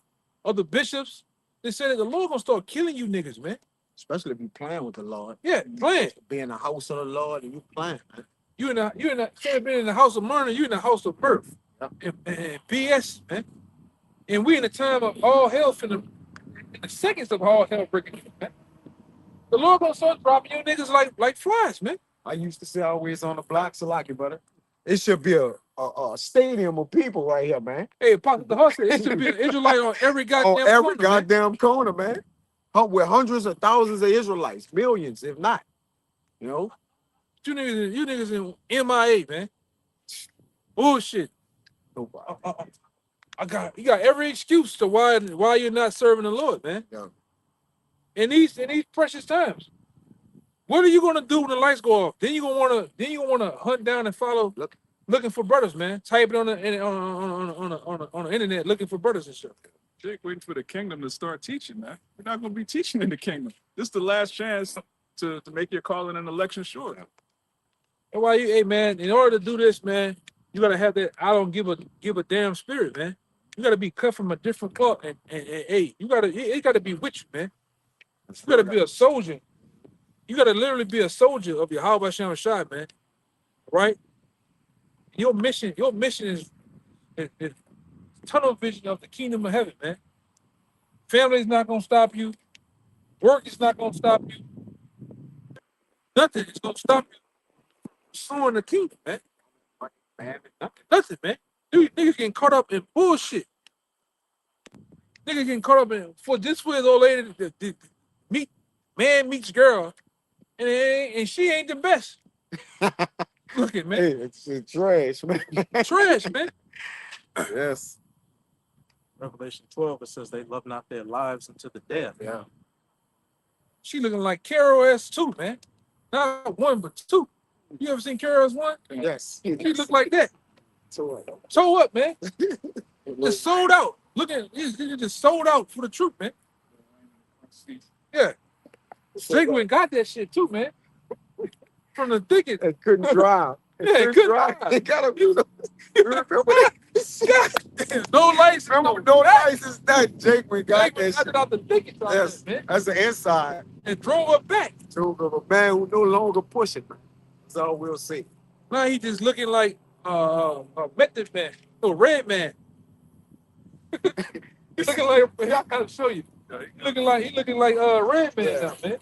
or the bishops, they said that the Lord gonna start killing you niggas, man. Especially if you playing with the Lord. Yeah, playing. Be in the house of the Lord and you playing, man. You in the instead of being in the house of murder, you in the house of birth. And BS, man. And we in the time of all hell in the seconds of all hell breaking loose, man. The Lord gonna start dropping you niggas like flies, man. I used to say always on the block, Salaki, brother. It should be a stadium of people right here, man. Hey, Pop the Hustle, it should be an Israelite on every goddamn On every corner, goddamn corner, man. With hundreds of thousands of Israelites, millions, if not. You know? You niggas in MIA, man. Bullshit. Nobody. You got every excuse to why you're not serving the Lord, man. Yeah. In these precious times. What are you gonna do when the lights go off? Then you gonna wanna hunt down and follow looking for brothers, man. Type it on the internet looking for brothers and stuff. Jake waiting for the kingdom to start teaching, man. We're not going to be teaching in the kingdom. This is the last chance to make your calling and election sure. And why hey man, in order to do this, man, you gotta have that I don't give a damn spirit, man. You gotta be cut from a different cloth and hey, it gotta be with you, man. You gotta be a soldier. You gotta literally be a soldier of your Yahweh Shem Shai, man. Right? Your mission is tunnel vision of the kingdom of heaven, man. Family is not gonna stop you. Work is not gonna stop you. Nothing is gonna stop you pursuing the kingdom, man. Nothing, man. Dude, niggas getting caught up in bullshit. Niggas getting caught up in for this way old lady man meets girl, and she ain't the best. Look at man. Hey, it's trash, man. Trash, man. Yes. Revelation 12, it says they love not their lives unto the death. Yeah. She looking like Carol S2, man. Not one, but two. You ever seen Carol S1? Yes. She look like that. So So what, man? Just sold out. You just sold out for the truth, man. Yeah. Drake went got that shit too, man. From the thicket. it couldn't drive. Yeah, it couldn't drive. It got a you remember that? No lights. Remember no license that Jake we got Drake that got shit. it out the thicket, Yes, man. that's the inside. And drove up back. Joke of a man who no longer pushing. That's all we'll see. Now he just looking like method man, no red man. He's looking like I gotta show you. He looking like red man now, man.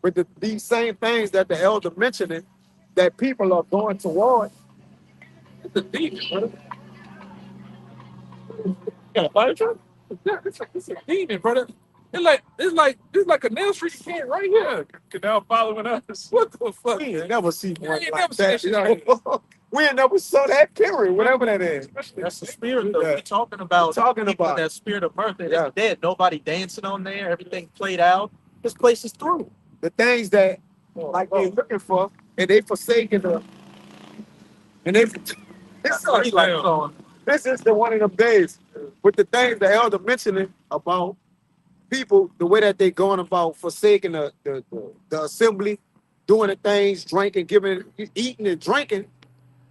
With these same things that the elder mentioning, that people are going toward. It's a demon, brother. You got a fire truck? Yeah, it's a demon, brother. It's like a nail street you can't right here. Canal following us. What the fuck? We ain't Man? never seen one ain't like never seen that. that shit. We ain't never saw that, period, whatever that is. That's the spirit though. Yeah. We're talking about Talking people about- that spirit of mirth that Yeah. is dead. Nobody dancing on there. Everything played out. This place is through. The things that like they're looking for, and they forsaken the. And they. It's Like, This is the one of them days with the things the elder mentioning about people, the way that they going about forsaking the assembly, doing the things, drinking, giving, eating and drinking.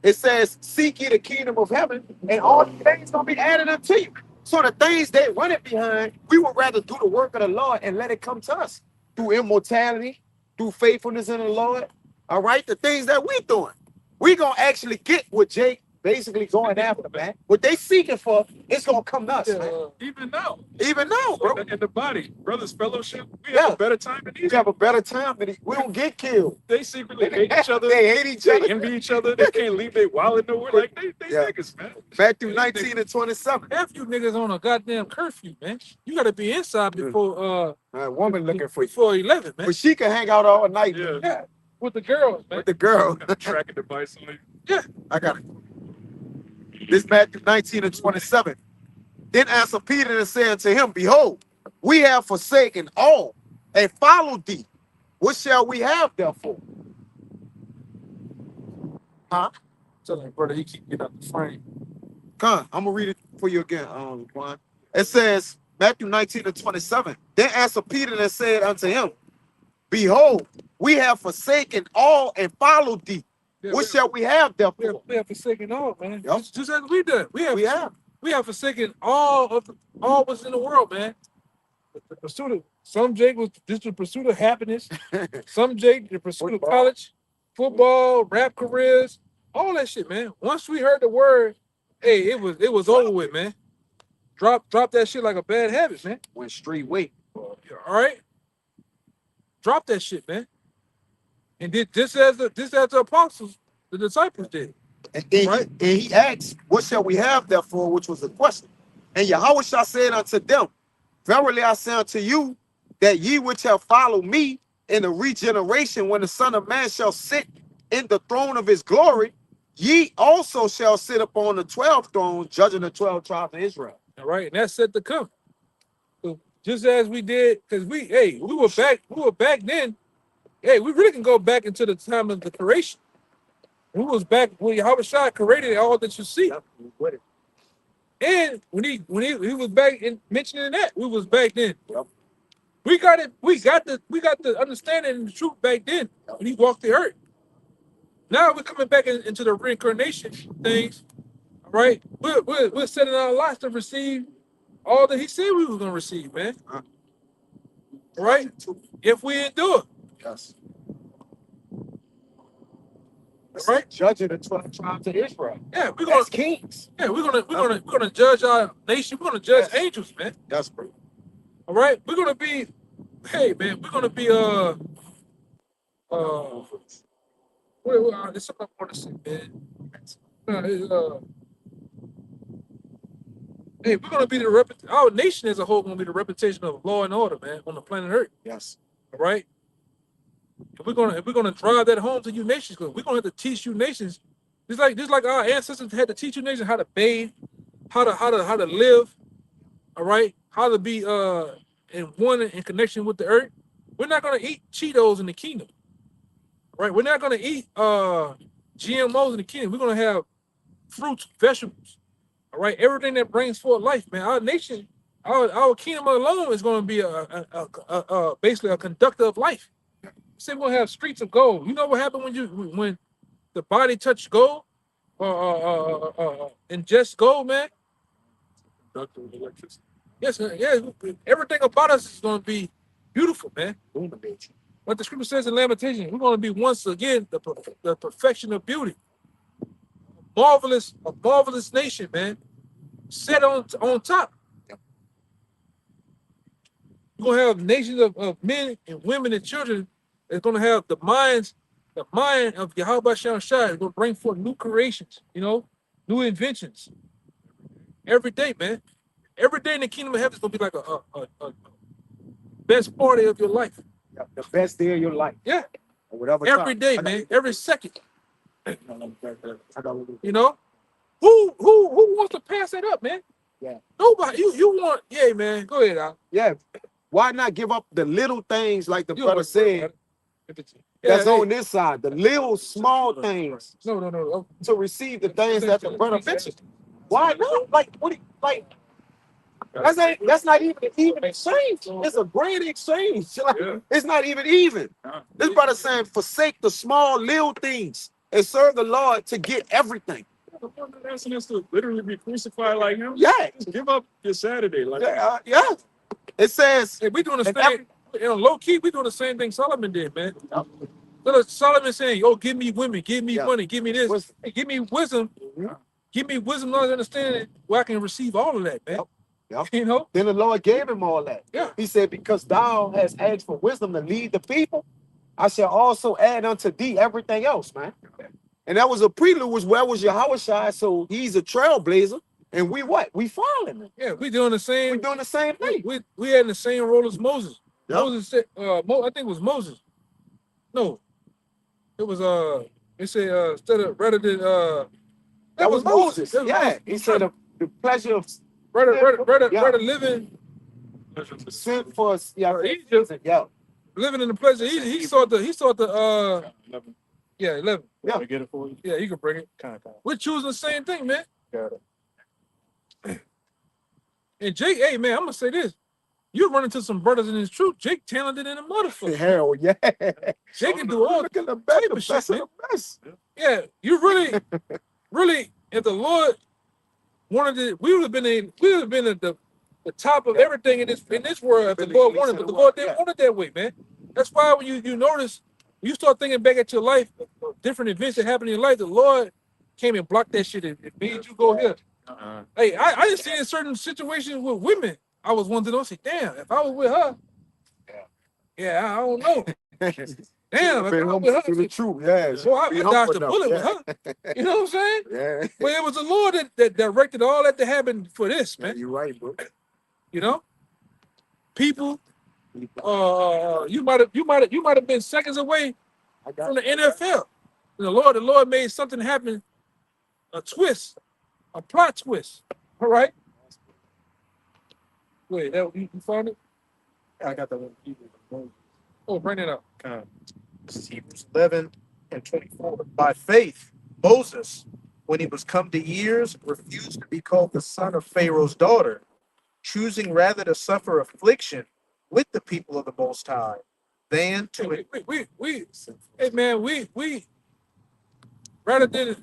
It says, seek ye the kingdom of heaven, and all these things gonna be added unto you. So the things they running behind, we would rather do the work of the Lord and let it come to us through immortality, through faithfulness in the Lord. All right, the things that we doing, we gonna actually get what Jake basically going after, man. What they seeking for, it's gonna come to us, man. Even now, Even now, bro. in the body, brothers fellowship, we Yeah. have a better time than We these. have a better time than we don't get killed. They secretly hate each other. They hate each They other. envy each other. They can't leave their wallet nowhere. Like they Yeah. niggas, man. Matthew 19 and 27. half you niggas on a goddamn curfew, man. You gotta be inside before A woman looking for you. before 11, man. But she can hang out all night Yeah. Yeah, with the girls, man. with the girl. Got a tracking device on you. I got it. This Matthew 19 and 27. Then answered Peter and said to him, behold, we have forsaken all and followed thee. What shall we have therefore? Huh? Tell him, brother, he keep getting out the frame. Come, I'm gonna read it for you again, Juan. It says, Matthew 19 and 27. Then answered Peter and said unto him, behold, we have forsaken all and followed thee. Yeah, What shall we have therefore? we have forsaken all, man. Yup. Just as we done. We have We have. forsaken all what's in the world, man. The pursuit of some Jake was just the pursuit of happiness. Some Jake the pursuit of Football. college, football, rap careers, all that shit, man. Once we heard the word, hey, it was over with, man. Drop that shit like a bad habit, man. Went straight way. All right, drop that shit, man. And did just as the apostles, the disciples did. And he asked, what shall we have therefore? Which was the question. And Yahushua said unto them, verily I say unto you, that ye which have followed me in the regeneration, when the Son of Man shall sit in the throne of his glory, ye also shall sit upon the 12 thrones, judging the 12 tribes of Israel. All right, and that's set to come. So just as we did, because we were back then. Hey, we really can go back into the time of the creation. We was back when Yahushua created all that you see. With it. And when he was back in mentioning that, we was back then. Yep. We got the understanding and the truth back then when he walked the earth. Now we're coming back into the reincarnation things. All right, we're setting our lives to receive all that he said we was gonna receive, man. All right, if we endure. Yes. All right, Judging the 12 tribes of Israel. yeah, we're gonna That's kings. we're gonna judge our nation. We're gonna judge angels, man. That's bro. All right, we're gonna be, hey man, we're gonna be there's something I want to say, man. Hey, we're gonna be our nation as a whole gonna be the reputation of law and order, man, on the planet Earth. Yes. All right. If we're gonna drive that home to you nations, because we're gonna have to teach you nations, just like our ancestors had to teach you nations how to bathe, how to live, all right, how to be in one in connection with the earth. We're not gonna eat Cheetos in the kingdom, right? We're not gonna eat GMOs in the kingdom. We're gonna have fruits, vegetables, all right, everything that brings forth life, man. Our nation, our kingdom alone is gonna be basically a conductor of life. Say we're gonna have streets of gold. You know what happened when the body touched gold or ingest gold, man? Conductor of electricity. Yes, yeah. Everything about us is gonna be beautiful, man. What the scripture says in Lamentations, we're gonna be once again the perfection of beauty. marvelous nation, man. Set on top. You're gonna have nations of men and women and children that's gonna have the mind of Yahweh Shai is gonna bring forth new creations, new inventions every day, man. Every day in the kingdom of heaven is gonna be like a best party of your life. Yeah, the best day of your life. Yeah. Or whatever. Every day, man. Every second. You know? Who wants to pass that up, man? Yeah. Nobody. You want, yeah, man. Go ahead, Al. Yeah. Why not give up the little things like the brother said? Yeah, That's on this side, the little small things. No. To receive the things that the brother mentioned. Why not? Like what? That's not even an even exchange. It's a great exchange. Like, it's not even even. This brother saying, forsake the small little things and serve the Lord to get everything. The one that's asking us to literally be crucified like him. Yeah. Just give up your Saturday. Like Yeah. It says, hey, we doing the same. Low key, we doing the same thing Solomon did, man. Solomon saying, "Oh, give me women, give me money, give me this, hey, give me wisdom, give me wisdom, knowledge, understanding, where I can receive all of that, man." Yep. You know. Then the Lord gave him all that. Yeah. He said, because thou hast asked for wisdom to lead the people, I shall also add unto thee everything else, man. And that was a prelude, was where was Yahweh Shai? So he's a trailblazer. And we what? We following him. Yeah, we doing the same. We doing the same thing. We had the same role as Moses. Yep. Moses said, I think it was Moses. No, it was it said instead of rather than that was Moses. That was yeah, Moses. He said the pleasure of rather living sin for us. Yeah, Egypt. Yeah, living in the pleasure. He sought the 11. yeah 11. Yeah, I get it for you. Yeah, you can bring it. Kind of. We're choosing the same thing, man. Got it. And Jake, hey man, I'm gonna say this. You run into some brothers in his truth. Jake talented in a motherfucker. Hell yeah. Jake can do all Look at the best of shit, the best. Yeah, you really, if the Lord wanted it, we would have been at the top of everything in this world if the Lord wanted, but the Lord didn't want it that way, man. That's why when you notice, when you start thinking back at your life, different events that happened in your life, the Lord came and blocked that shit and made you go here. Hey, I just seen in certain situations with women, I was wondering, I say, damn, if I was with her, yeah, I don't know. Damn, if I was with her, to the truth, yeah. so I dodged a bullet with her. You know what I'm saying? Yeah. But it was the Lord that directed all that to happen for this, man. You're right, bro. You know, people. You might have been seconds away from the NFL. The Lord made something happen, a plot twist. All right. Wait, you found it? I got that one. Oh, bring it up. Hebrews 11 and 24. By faith, Moses, when he was come to years, refused to be called the son of Pharaoh's daughter, choosing rather to suffer affliction with the people of the Most High than to Hey man, we rather than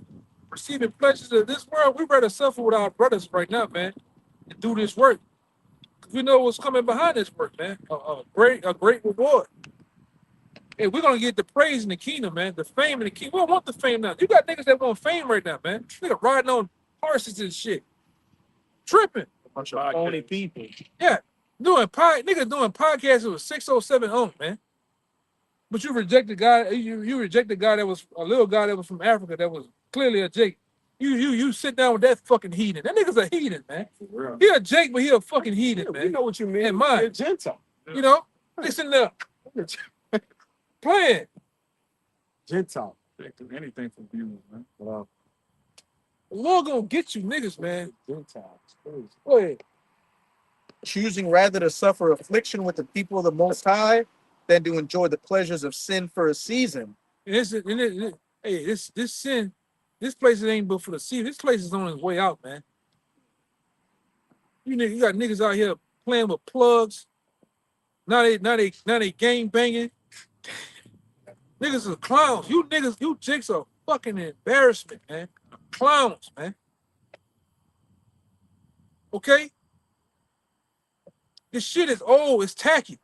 receiving pleasures of this world, we rather suffer with our brothers right now, man, and do this work. We know what's coming behind this work, man. A great reward. Hey, we're gonna get the praise in the kingdom, man. The fame in the kingdom. We don't want the fame now. You got niggas that want fame right now, man. Nigga riding on horses and shit, tripping. a bunch of phony people. Yeah, niggas doing podcasts with 607 on, man. But you rejected God. You rejected God that was a little guy that was from Africa that was clearly a Jake. You sit down with that fucking heathen. That nigga's a heathen, man. He a Jake, but he a fucking heathen, man. You know what you mean? And mine. You're Gentile. You know, they sitting there playing. Gentile. Anything from you, man. Well, The Lord gonna get you niggas, man. Gentiles. Go ahead. Choosing rather to suffer affliction with the people of the Most High than to enjoy the pleasures of sin for a season. Hey, this sin, this place ain't but for the sea. This place is on its way out, man. You got niggas out here playing with plugs. Now they gang banging. Niggas are clowns. You chicks are fucking embarrassment, man. Clowns, man. Okay? This shit is old. It's tacky.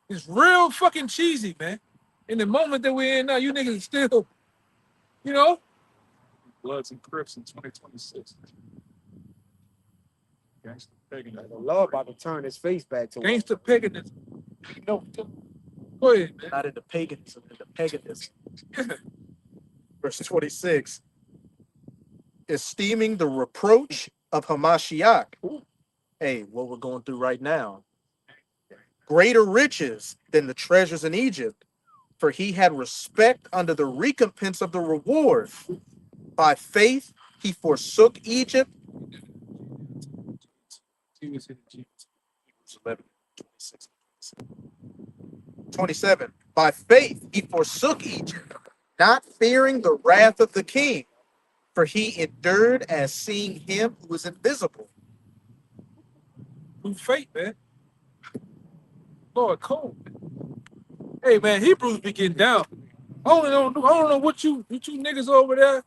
It's real fucking cheesy, man. In the moment that we're in now, you niggas still, you know? Bloods and Crips in 2026. Gangster pagan. The Lord about to turn his face back to Gangster paganism. You know, go ahead, man. Not into paganism, into paganism. Verse 26. Esteeming the reproach of Hamashiach. Hey, what we're going through right now. Greater riches than the treasures in Egypt, for he had respect under the recompense of the reward. By faith he forsook Egypt. He was in the Hebrews 11, 26, 27. By faith he forsook Egypt, not fearing the wrath of the king, for he endured as seeing him who is invisible. Through faith, man. Lord, cold. Hey, man, Hebrews be getting down. I don't know what you niggas over there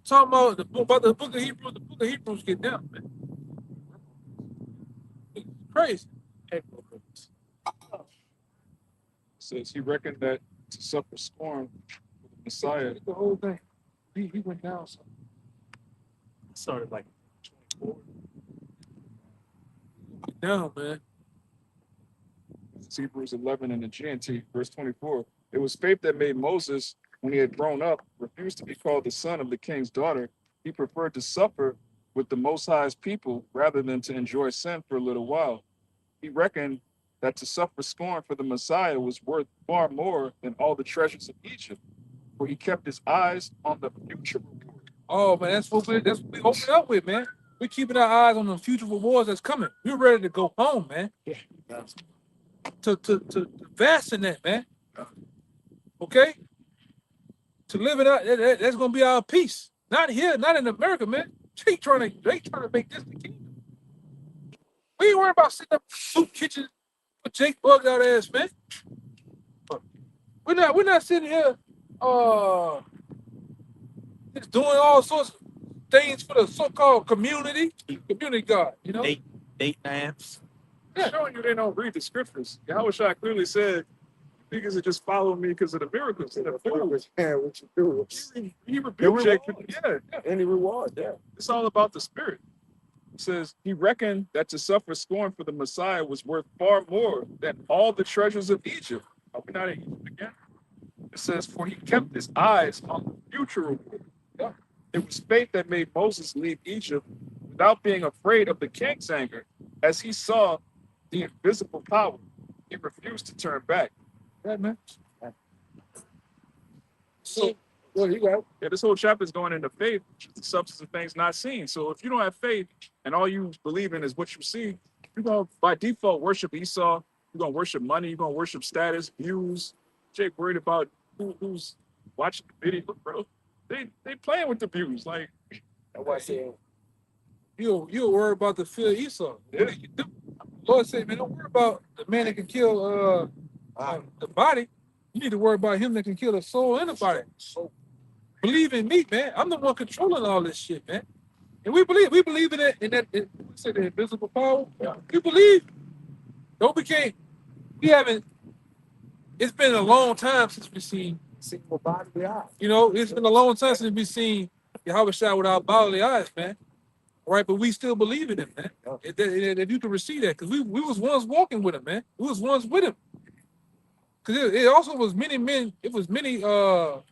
talking about the book of Hebrews. The book of Hebrews get down, man. It's crazy. Says he reckoned that to suffer scorn for the Messiah. The whole thing. He went down. So. Started like 24. Get down, man. It's Hebrews 11 in the GNT, verse 24. It was faith that made Moses, when he had grown up, refused to be called the son of the king's daughter. He preferred to suffer with the Most High's people rather than to enjoy sin for a little while. He reckoned that to suffer scorn for the Messiah was worth far more than all the treasures of Egypt, for he kept his eyes on the future reward. Oh, man, that's what we open up with, man. We're keeping our eyes on the future rewards that's coming. We're ready to go home, man. Yeah. To vast in that, man. Okay? To live it out, that's gonna be our peace. Not here, not in America, man. They trying to make this the kingdom. We ain't worried about sitting up in soup kitchen with Jake bugged out ass, man. We're not sitting here just doing all sorts of things for the so-called community God, you know? Date names. Yeah, showing you they don't read the scriptures. Yahushua clearly said, niggas are just following me because of the miracles. And the food. Yeah, what you do. He rebuked Jacob. Yeah. Any reward, yeah. It's all about the spirit. It says, he reckoned that to suffer scorn for the Messiah was worth far more than all the treasures of Egypt. Are we not in Egypt again? It says, for he kept his eyes on the future reward. Yeah. It was faith that made Moses leave Egypt without being afraid of the king's anger. As he saw the invisible power, he refused to turn back. Yeah, man. So, well, you got yeah, this whole chapter is going into faith, which is the substance of things not seen. So if you don't have faith and all you believe in is what you see, you're going to, by default, worship Esau. You're going to worship money. You're going to worship status, views. Jake worried about who's watching the video, bro. They playing with the views. Like, That's why I said, you'll worry about the fear of Esau. Yeah. What he can do. Lord said, man, don't worry about the man that can kill the body. You need to worry about him that can kill the soul and the body. So believe in me, man. I'm the one controlling all this shit, man. And we believe in it, we say the invisible power. Yeah. We believe. Don't we haven't, it's been a long time since we've seen, see what body we are. you know, it's been a long time since we've seen Yahweh Shai with our bodily eyes, man. All right, but we still believe in him, man. If you can receive that, because we was once walking with him, man. We was once with him. Because it also was many men, it was many followers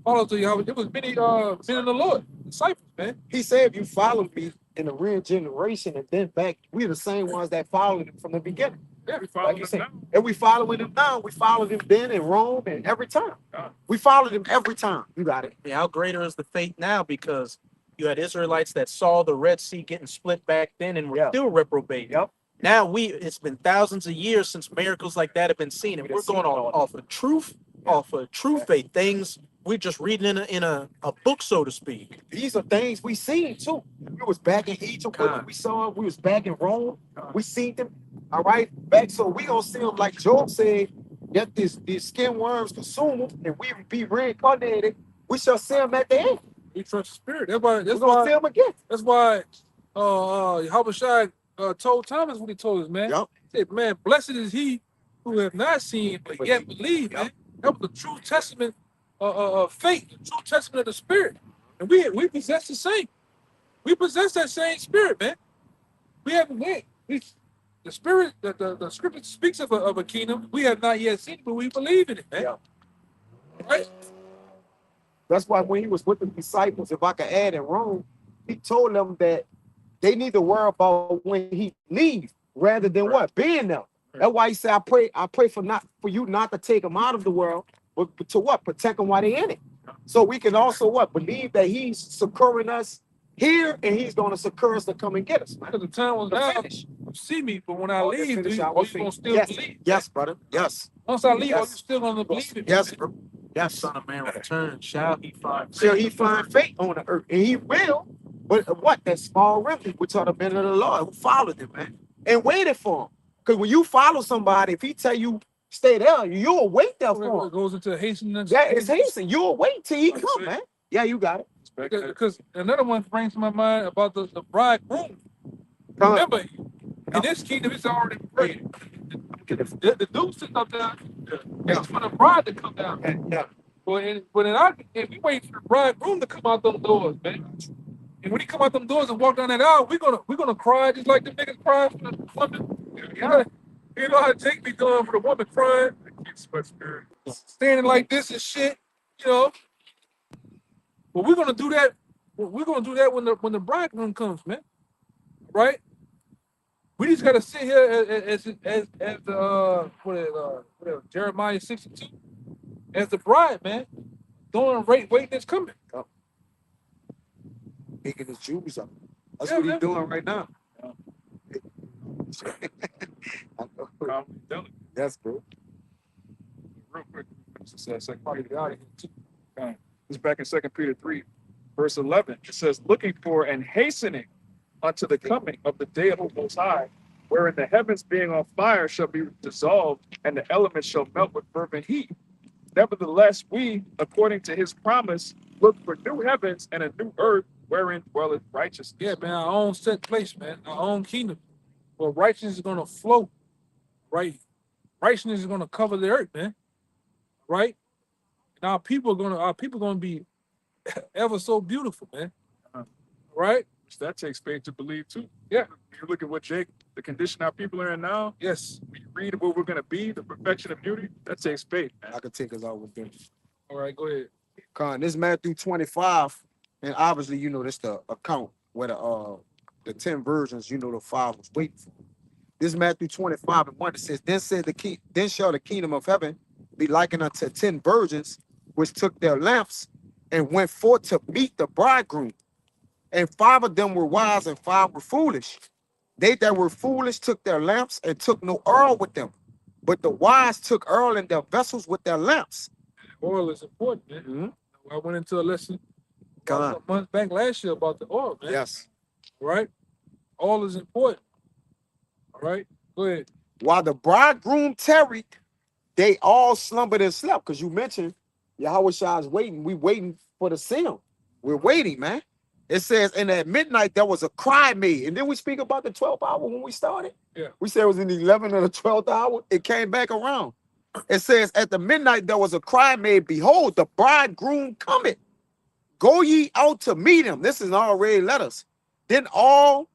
of Yahweh, it was many men of the Lord, disciples, man. He said, if you follow me in the real generation and then back, we're the same ones that followed him from the beginning. yeah, we follow Like you them said, now. and we following him now. We followed him then in Rome and every time. Yeah. We followed him every time. You got it. Yeah, how greater is the faith now? Because you had Israelites that saw the Red Sea getting split back then and were still reprobate. Yep. Now it's been thousands of years since miracles like that have been seen, and we're going off of truth, off of true faith, things we're just reading in a book, so to speak. These are things we seen too. We was back in Egypt with them. We saw them. We was back in Rome. We seen them. All right, back. So we gonna see them like Job said. That these skin worms consume them, and we be reincarnated. We shall see them at the end. We trust the spirit. That's why We're gonna see them again. that's why Yahweh Shai told Thomas what he told us, man. Yep. He said, man, blessed is he who have not seen but yet believe, man. That was the true testament of faith, the true testament of the spirit. And we possess the same. We possess that same spirit, man. We haven't went. The spirit, the scripture speaks of a kingdom. We have not yet seen it, but we believe in it, man. Yeah. Right? That's why when he was with the disciples, if I could add in Rome, he told them that they need to worry about when he leaves rather than what? Being there. That's why he said, I pray for you not to take them out of the world, but to what? Protect them while they're in it. So we can also what? Believe that he's securing us here and he's going to secure us to come and get us, man. Because the time was To now. finish. You see me, but when I Oh, to leave, finish you our gonna faith. still Yes, believe. yes, brother. Yes. Once I leave, Yes. you still gonna believe it. Yes, man. bro. Yes. Son of Man return, shall he find Shall faith? he find faith on the earth? And he will. But what? That small remnant, which are the men of the Lord who followed him, man, and waited for him. Because when you follow somebody, if he tell you stay there, you'll wait there for It him. goes into hastening. Yeah, it's hasten. You'll wait till he come, man. Yeah, you got it. Because another one brings to my mind about the bridegroom. Come on. Remember, in this kingdom, it's already ready. The dude sitting up there, it's for the bride to come down. Yeah. If we wait for the bridegroom to come out them doors, man, and when he come out them doors and walk down that aisle, we're gonna cry just like the niggas cry for the woman. You know how Jake be doing for the woman crying, standing like this and shit, you know. But we're gonna do that. We're gonna do that when the bridegroom comes, man. Right? We just gotta sit here as the whatever, Jeremiah 62 as the bride, man. Waiting is coming. Making his jewels up. That's Yeah, what man. he's doing right now. Yes, bro. Real quick, this is it's back in 2 Peter 3, verse 11. It says, looking for and hastening unto the coming of the day of the Most High, wherein the heavens being on fire shall be dissolved, and the elements shall melt with fervent heat. Nevertheless, we, according to his promise, look for new heavens and a new earth wherein dwelleth righteousness. Yeah, man, our own set place, man, our own kingdom. Where righteousness is gonna flow, right? Righteousness is gonna cover the earth, man. Right? And our people are gonna be ever so beautiful, man. Right? Which that takes faith to believe too. Yeah. You look at what the condition our people are in now. Yes. When you read what we're gonna be, the perfection of beauty, that takes faith, man. I could take us out with them. All right, go ahead. Con, this Matthew 25, and obviously, you know, this the account where the 10 virgins, you know, the five was waiting for. This Matthew 25 and 1, it says, then shall the kingdom of heaven be likened unto 10 virgins, which took their lamps and went forth to meet the bridegroom. And 5 of them were wise and 5 were foolish. They that were foolish took their lamps and took no oil with them. But the wise took oil in their vessels with their lamps. Oil is important, man. Mm-hmm. I went into a lesson God. a month back last year about the oil, man. Yes. Right? Oil is important. All right? Go ahead. While the bridegroom tarried, they all slumbered and slept. Because you mentioned Yahweh Shah is waiting. We waiting for the seal. We're waiting, man. It says, and at midnight there was a cry made. And then we speak about the 12th hour when we started. Yeah. We said it was in the 11th or the 12th hour. It came back around. It says, at the midnight there was a cry made, behold, the bridegroom cometh. Go ye out to meet him. This is already letters. Then all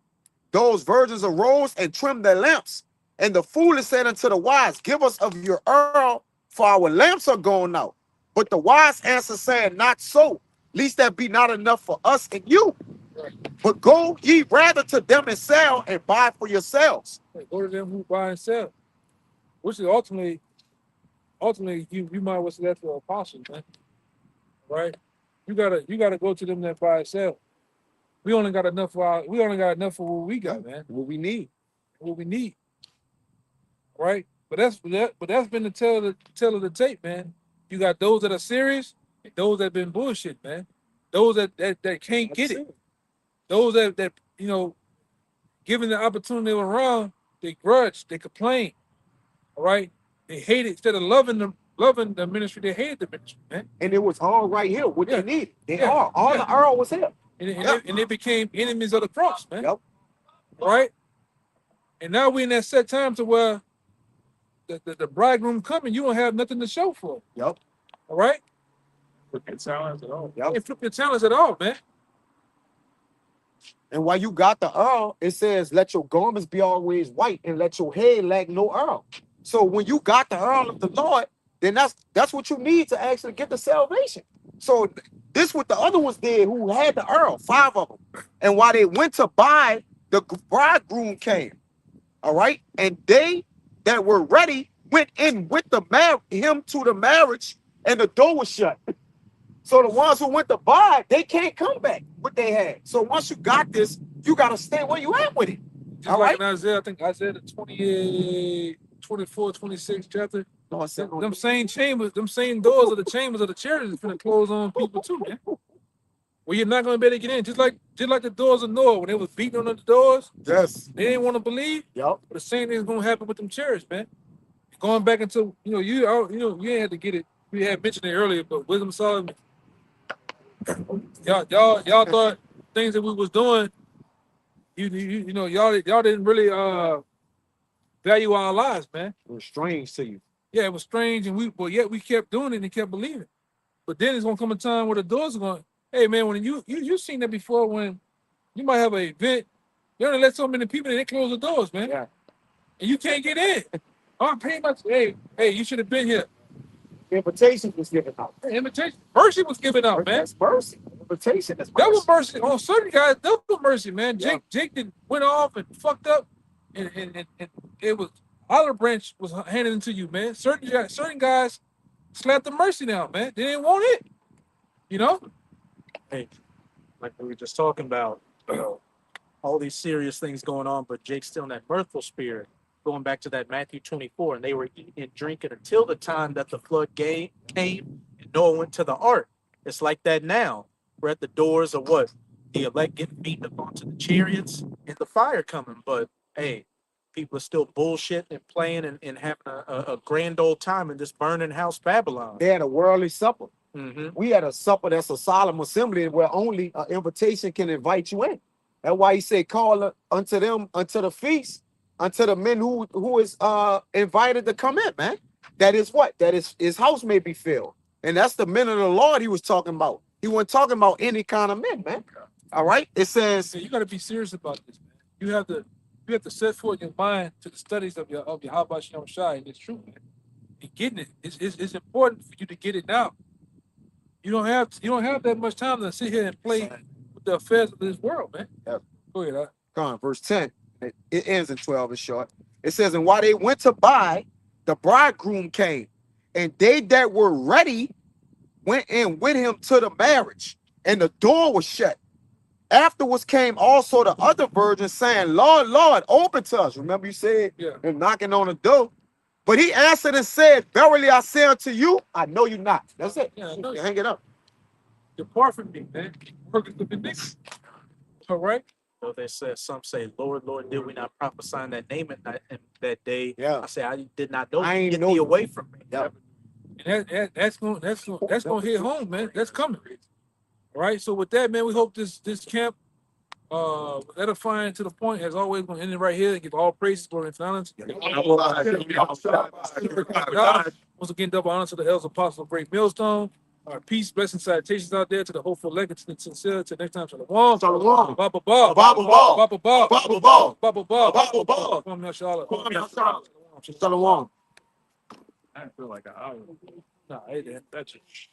those virgins arose and trimmed their lamps. And the foolish said unto the wise, give us of your oil, for our lamps are gone out. But the wise answer saying, not so, lest there be not enough for us and you. Right. But go ye rather to them and sell and buy for yourselves. Go to them who buy and sell. Which is ultimately you might well say that's the apostles, man. Right? You gotta go to them that buy and sell. We only got enough for what we got, man. What we need. What we need. Right? But that's been the tell of the tape, man. You got those that are serious and those that been bullshit, man. Those that can't get it. Those that you know, given the opportunity around, they grudge, they complain. All right? They hate it. Instead of loving the ministry, they hated the ministry, man. And it was all right here, what they needed. They are. All the oil was here. And they became enemies of the cross, man. Yep. All right? And now we're in that set time to where the bridegroom coming, you don't have nothing to show for it. Yep. All right? Flip your talents at all. Yep. Ain't flip your talents at all, man. And while you got the Earl, it says, let your garments be always white and let your head lack no Earl. So when you got the Earl of the Lord, then that's what you need to actually get the salvation. So this what the other ones did who had the Earl, 5 of them. And while they went to buy, the bridegroom came. All right. And they that were ready went in with him to the marriage, and the door was shut. So the ones who went to buy, they can't come back what they had. So once you got this, you got to stay where you at with it. Just All like right. in Isaiah, I think Isaiah the 28, 24, 26 chapter. No, I said, Them same chambers, them same doors of the chambers of the chariot is gonna close on people too, man. Well, you're not gonna be able to get in. Just like the doors of Noah, when they was beating on the doors, yes. they didn't want to believe. Yep. The same thing is gonna happen with them chariots, man. Going back into, you ain't had to get it. We had mentioned it earlier, but Wisdom Solomon, y'all thought things that we was doing, y'all didn't really value our lives, man. It was strange to you. Yeah, it was strange, but yet we kept doing it and kept believing. But then it's gonna come a time where the doors are going. Hey, man, when you seen that before, when you might have an event, you only let so many people in, they close the doors, man. Yeah. And you can't get in. I'm paying much. Hey, you should have been here. Invitation was given out. Invitation, mercy was given out, man. That's mercy. Invitation is Double mercy. mercy on certain guys. Double mercy, man. Yeah. Jake went off and fucked up, and it was olive branch was handed into you, man. Certain guys slapped the mercy down, man. They didn't want it, Hey, like we were just talking about, all these serious things going on, but Jake's still in that mirthful spirit. Going back to that Matthew 24, and they were eating and drinking until the time that the flood came and Noah went to the ark. It's like that now. We're at the doors of what? The elect getting beaten up onto the chariots and the fire coming. But hey, people are still bullshitting and playing and having a grand old time in this burning house Babylon. They had a worldly supper. Mm-hmm. We had a supper that's a solemn assembly where only an invitation can invite you in. That's why he said, call unto them, unto the feast, unto the men who is invited to come in, man. That is what? That is his house may be filled. And that's the men of the Lord he was talking about. He wasn't talking about any kind of men, man. All right. It says, you got to be serious about this, man. You have to set forth your mind to the studies of your Habashim Shai, and it's true, man. And getting it, it's important for you to get it now. You don't have that much time to sit here and play with the affairs of this world, man. Yeah. Go ahead, come on, verse 10. It ends in 12, it's short. It says, and while they went to buy, the bridegroom came, and they that were ready went in with him to the marriage, and the door was shut. Afterwards came also the other virgins, saying, Lord, Lord, open to us. Remember you said, Yeah. they're knocking on the door. But he answered and said, verily I say unto you, I know you not. That's it. Yeah, I know you. Hang it up. Depart from me, man. Working with the niggas. All right. So they said, some say, Lord, Lord, did we not prophesy in that name in that day? Yeah. I say, I did not know I you. ain't Get know thee you. away from me. Yeah. And that's gonna hit home, man. That's coming. All right. So with that, man, we hope this camp edifying to the point, as always, gonna end it right here and give all praises, glory, and honor. Once again, double honor to the elders, apostles of Great Millstone. Peace, blessings, salutations out there to the hopeful legacy, to the sincere. Till next time, shalom. Shalom. Baba Ball. Baba Ball. Baba Ball. Baba Ball. Baba Ball. Baba Ball. Come on, Charlotte. Shalom. I feel like an hour. Nah, hey, that's it.